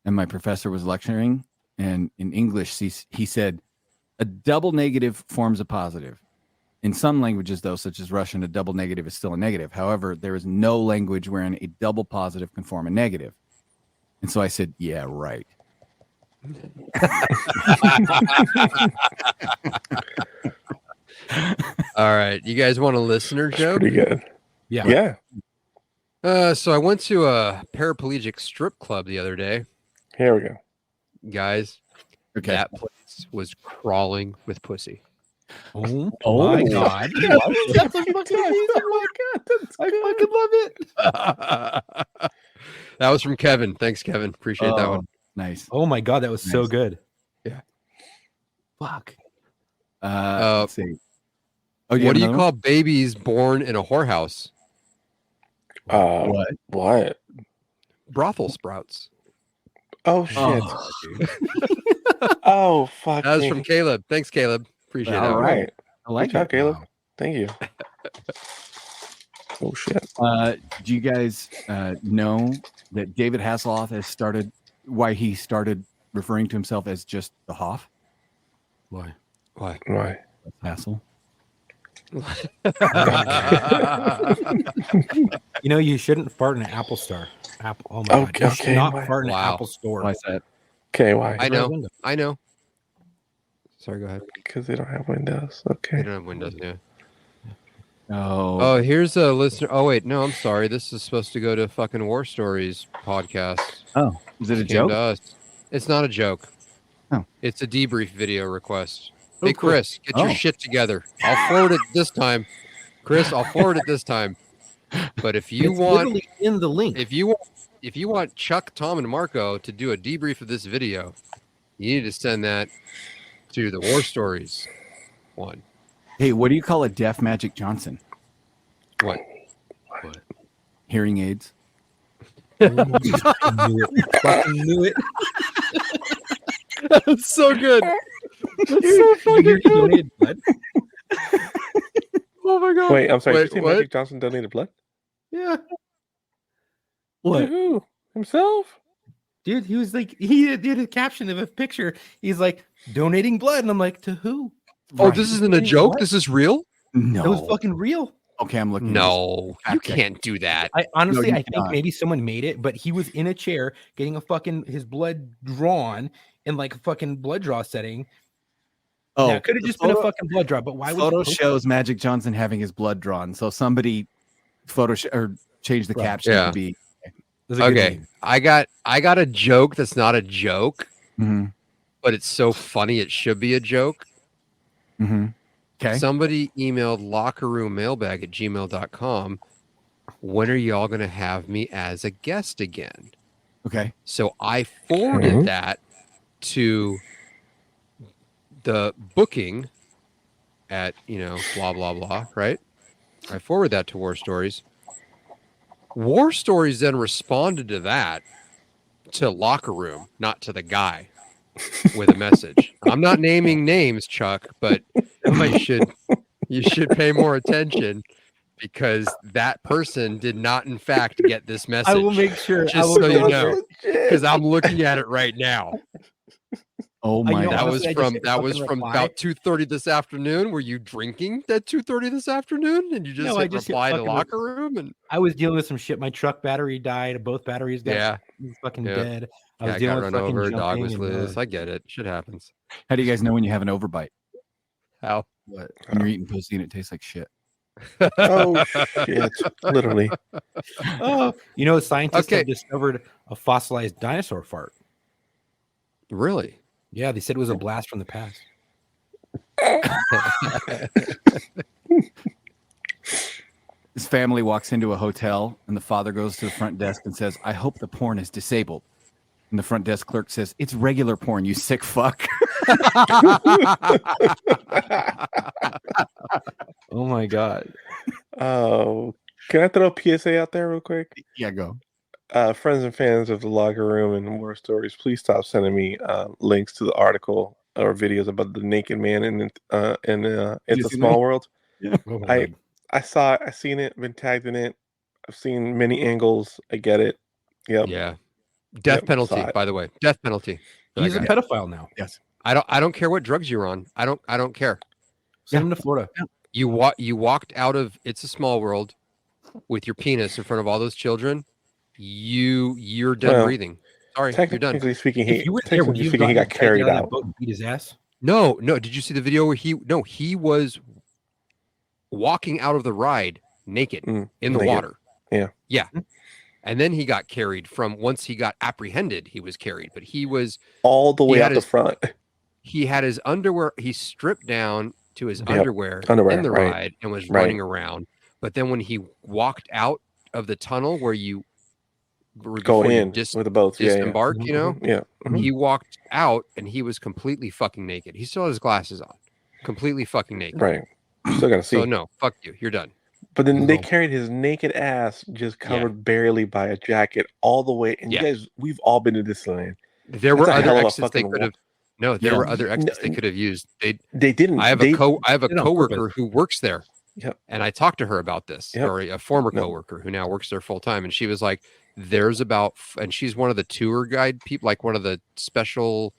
and my professor was lecturing, And in English, he said, a double negative forms a positive. In some languages, though, such as Russian, a double negative is still a negative. However, there is no language wherein a double positive can form a negative. And so I said, yeah, right. All right. You guys want a listener joke? Pretty good. Yeah. So I went to a paraplegic strip club the other day. Here we go. Guys, Okay. that place was crawling with pussy. Oh my God. That's fucking amazing. Oh my God. I fucking love it. That was from Kevin. Thanks, Kevin. Appreciate that one. Nice. Oh my God, that was so good. Yeah. Fuck. Let's see. Oh, What do you call babies born in a whorehouse? What? Brothel sprouts. Oh shit. Oh fuck. That was from Caleb. Thanks, Caleb. Appreciate that. All right. I like Good job, it. Caleb. Wow. Thank you. Oh shit. Do you guys know that David Hasselhoff has started? Why he started referring to himself as just the Hoff? Why? Hassel. You know, you shouldn't fart in an Apple Store. Apple. Oh my God. You should not fart in an Apple Store. Why is that? Okay, why? I know. Sorry, go ahead. Because they don't have windows. Okay. They don't have windows, yeah. Oh, here's a listener. Oh, wait. No, I'm sorry. This is supposed to go to fucking War Stories podcast. Oh, is it a It came joke? to us. It's not a joke. Oh. It's a debrief video request. Oh, Hey, cool. Chris, get your shit together. I'll forward it this time. Chris, I'll forward it this time. But if you It's want literally in the link. if you want Chuck, Tom, and Marco to do a debrief of this video, you need to send that to the War Stories one. Hey, what do you call a deaf Magic Johnson? What? Hearing aids. Fucking knew it. That's so good. That's so fucking good. Oh my God. Wait, I'm sorry. Did you say what? Magic Johnson donated blood? Yeah. To What? who? Himself? Dude, he was like, he did a caption of a picture. He's like, donating blood. And I'm like, to who? Oh, this isn't a joke? What? This is real? No. That was fucking real. Okay, I'm looking. No, you Okay. can't do that. I honestly, No, you I think cannot. maybe someone made it, but he was in a chair getting a fucking his blood drawn in like a fucking blood draw setting. Oh, Now, it could have the just been a photo- fucking blood draw, but why would photo you post shows Magic Johnson having his blood drawn. So somebody or change the Right. caption Yeah. to be it? It was a good Okay, name. I got a joke that's not a joke, Mhm. but it's so funny it should be a joke. Mhm. Okay. Somebody emailed lockerroommailbag@gmail.com. When are y'all going to have me as a guest again? Okay. So I forwarded that to the booking at, blah, blah, blah, right? I forwarded that to War Stories. War Stories then responded to that to Locker Room, not to the guy, with a message. I'm not naming names, Chuck, but you should pay more attention because that person did not, in fact, get this message. I will make sure. Just so you know, because I'm looking at it right now. Oh my know, That God. was honestly, I from just that was fucking from reply. about 2:30 this afternoon. Were you drinking at 2:30 this afternoon? And you just No, I hit just hit reply to fucking Locker Room and I was dealing with some shit. My truck battery died. Both batteries got fucking Yeah. dead. I was yeah, I dealing got with run fucking over. Dog was jumping and, loose. I get it. Shit happens. How do you guys know when you have an overbite? How? what? When you're eating pussy and it tastes like shit. Oh shit! Literally. Oh, scientists Okay. have discovered a fossilized dinosaur fart. Really? Yeah, they said it was a blast from the past. His family walks into a hotel and the father goes to the front desk and says, I hope the porn is disabled. And the front desk clerk says, it's regular porn, you sick fuck. Oh my god. Oh, can I throw a PSA out there real quick? Yeah, go. Friends and fans of the Locker Room and War Stories, please stop sending me links to the article or videos about the naked man in It's a Small World. Yeah. Oh my God. I saw it. I've seen it. Been tagged in it. I've seen many angles. I get it. Yep. Yeah. Death Yep, penalty, saw it. by the way. Death penalty. He's a pedophile now. Yes. I don't care what drugs you're on. I don't care. Send him to Florida. You walked out of It's a Small World with your penis in front of all those children. You're done breathing. Sorry, you're done. Technically speaking, he got carried out. Beat his ass. No. Did you see the video where he was walking out of the ride naked in the water? Yeah. And then he got carried once he got apprehended, he was carried, but he was all the way out the front. He had his underwear. He stripped down to his underwear in the ride and was running around. But then when he walked out of the tunnel where you go in with the boats, disembark, he walked out and he was completely fucking naked. He still had his glasses on, completely fucking naked. Right. Still gotta see. So no, fuck you. You're done. But then they carried his naked ass just covered barely by a jacket all the way. And you guys, we've all been to Disneyland. There were other exits they could have. No, there were other exits they could have used. They didn't. I have a coworker who works there. Yep. And I talked to her about this, or a former coworker who now works there full time, and she was like, "There's about," and she's one of the tour guide people, like one of the special.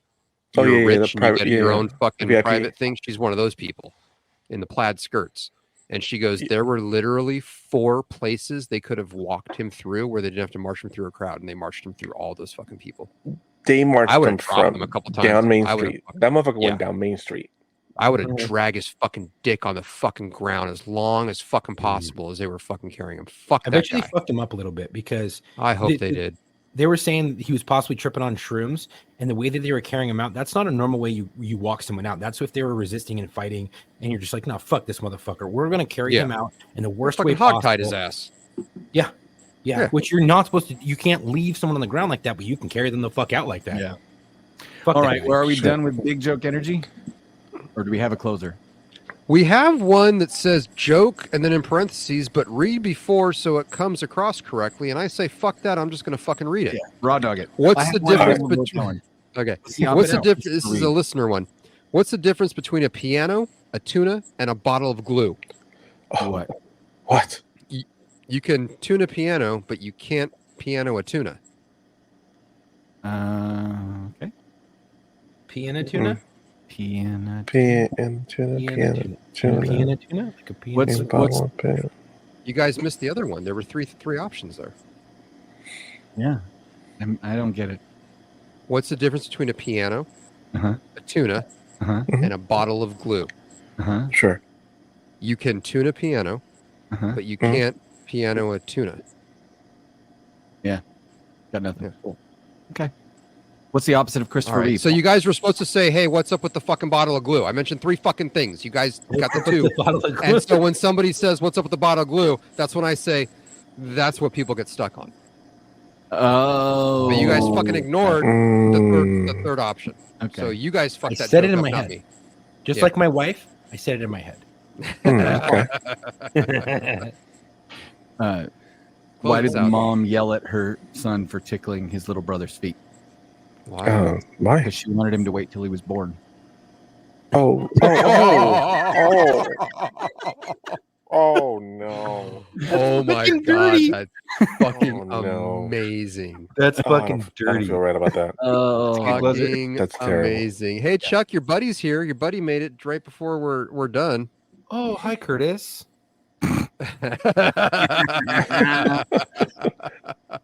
You're rich and you get your own fucking VIP. Private thing. She's one of those people in the plaid skirts. And she goes, there were literally 4 places they could have walked him through where they didn't have to march him through a crowd, and they marched him through all those fucking people. They marched him from a couple times down Main Street. That motherfucker went down Main Street. I would have dragged his fucking dick on the fucking ground as long as fucking possible as they were fucking carrying him. Fuck that guy. I bet you they fucked him up a little bit because I hope they did. They were saying he was possibly tripping on shrooms, and the way that they were carrying him out, that's not a normal way you walk someone out. That's if they were resisting and fighting, and you're just like, no, fuck this motherfucker. We're going to carry him out in the worst way possible. Hogtied his ass. Yeah, which you're not supposed to. You can't leave someone on the ground like that, but you can carry them the fuck out like that. Yeah. Fuck all right, well, are we done with Big Joke Energy? Or do we have a closer? We have one that says joke and then in parentheses, but read before so it comes across correctly. And I say, fuck that. I'm just going to fucking read it. Yeah, raw dog it. What's the difference between... Okay. What's the difference? This is a listener one. What's the difference between a piano, a tuna, and a bottle of glue? Oh, what? You can tune a piano, but you can't piano a tuna. Okay. Piano tuna? Piano tuna. Like a piano. You guys missed the other one. There were three options there. Yeah, I don't get it. What's the difference between a piano, a tuna, and a bottle of glue? Sure. You can tune a piano, but you can't piano a tuna. Yeah, got nothing. Cool. Okay. What's the opposite of Christopher Reeve? So you guys were supposed to say, hey, what's up with the fucking bottle of glue? I mentioned 3 fucking things. You guys got the 2. And so when somebody says, what's up with the bottle of glue? That's when I say, that's what people get stuck on. Oh. But you guys fucking ignored the third option. Okay. So you guys fucked that. I said it in my head. Just like my wife, I said it in my head. Why did the mom yell at her son for tickling his little brother's feet? Why? Why? Because she wanted him to wait till he was born. Oh no! Oh my god! That's fucking amazing. That's fucking dirty. I don't feel right about that. That's amazing. Hey Chuck, your buddy's here. Your buddy made it right before we're done. Oh, hi Curtis.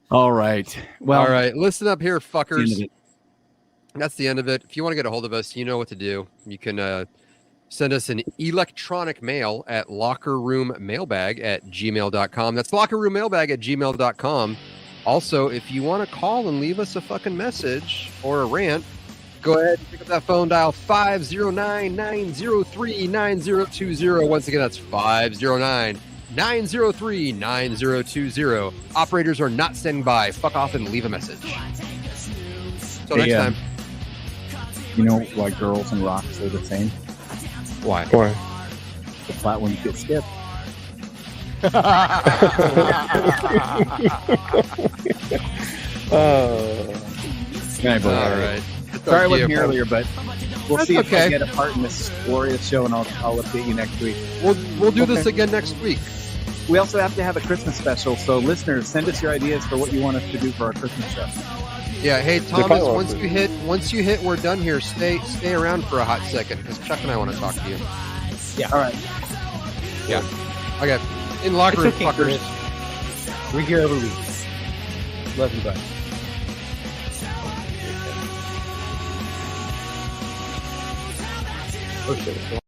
All right. Well, all right. Listen up here, fuckers. That's the end of it. If you want to get a hold of us, you know what to do. You can send us an electronic mail at lockerroommailbag@gmail.com. That's lockerroommailbag@gmail.com. Also, if you want to call and leave us a fucking message or a rant, go ahead and pick up that phone, dial 509-903-9020. Once again, that's 509-903-9020. Operators are not standing by. Fuck off and leave a message. Till next time. You know why girls and rocks are the same? Why? The flat ones get skipped. All right. Sorry I wasn't here earlier, but we'll see if I get a part in this glorious show, and I'll update you next week. We'll do this again next week. We also have to have a Christmas special, so listeners, send us your ideas for what you want us to do for our Christmas show. Yeah, hey Thomas, once you hit we're done here, stay around for a hot second because Chuck and I want to talk to you. Yeah. All right. Yeah. Okay. In locker room, Okay, fuckers. We're here every week. Love you, bud. Oh shit.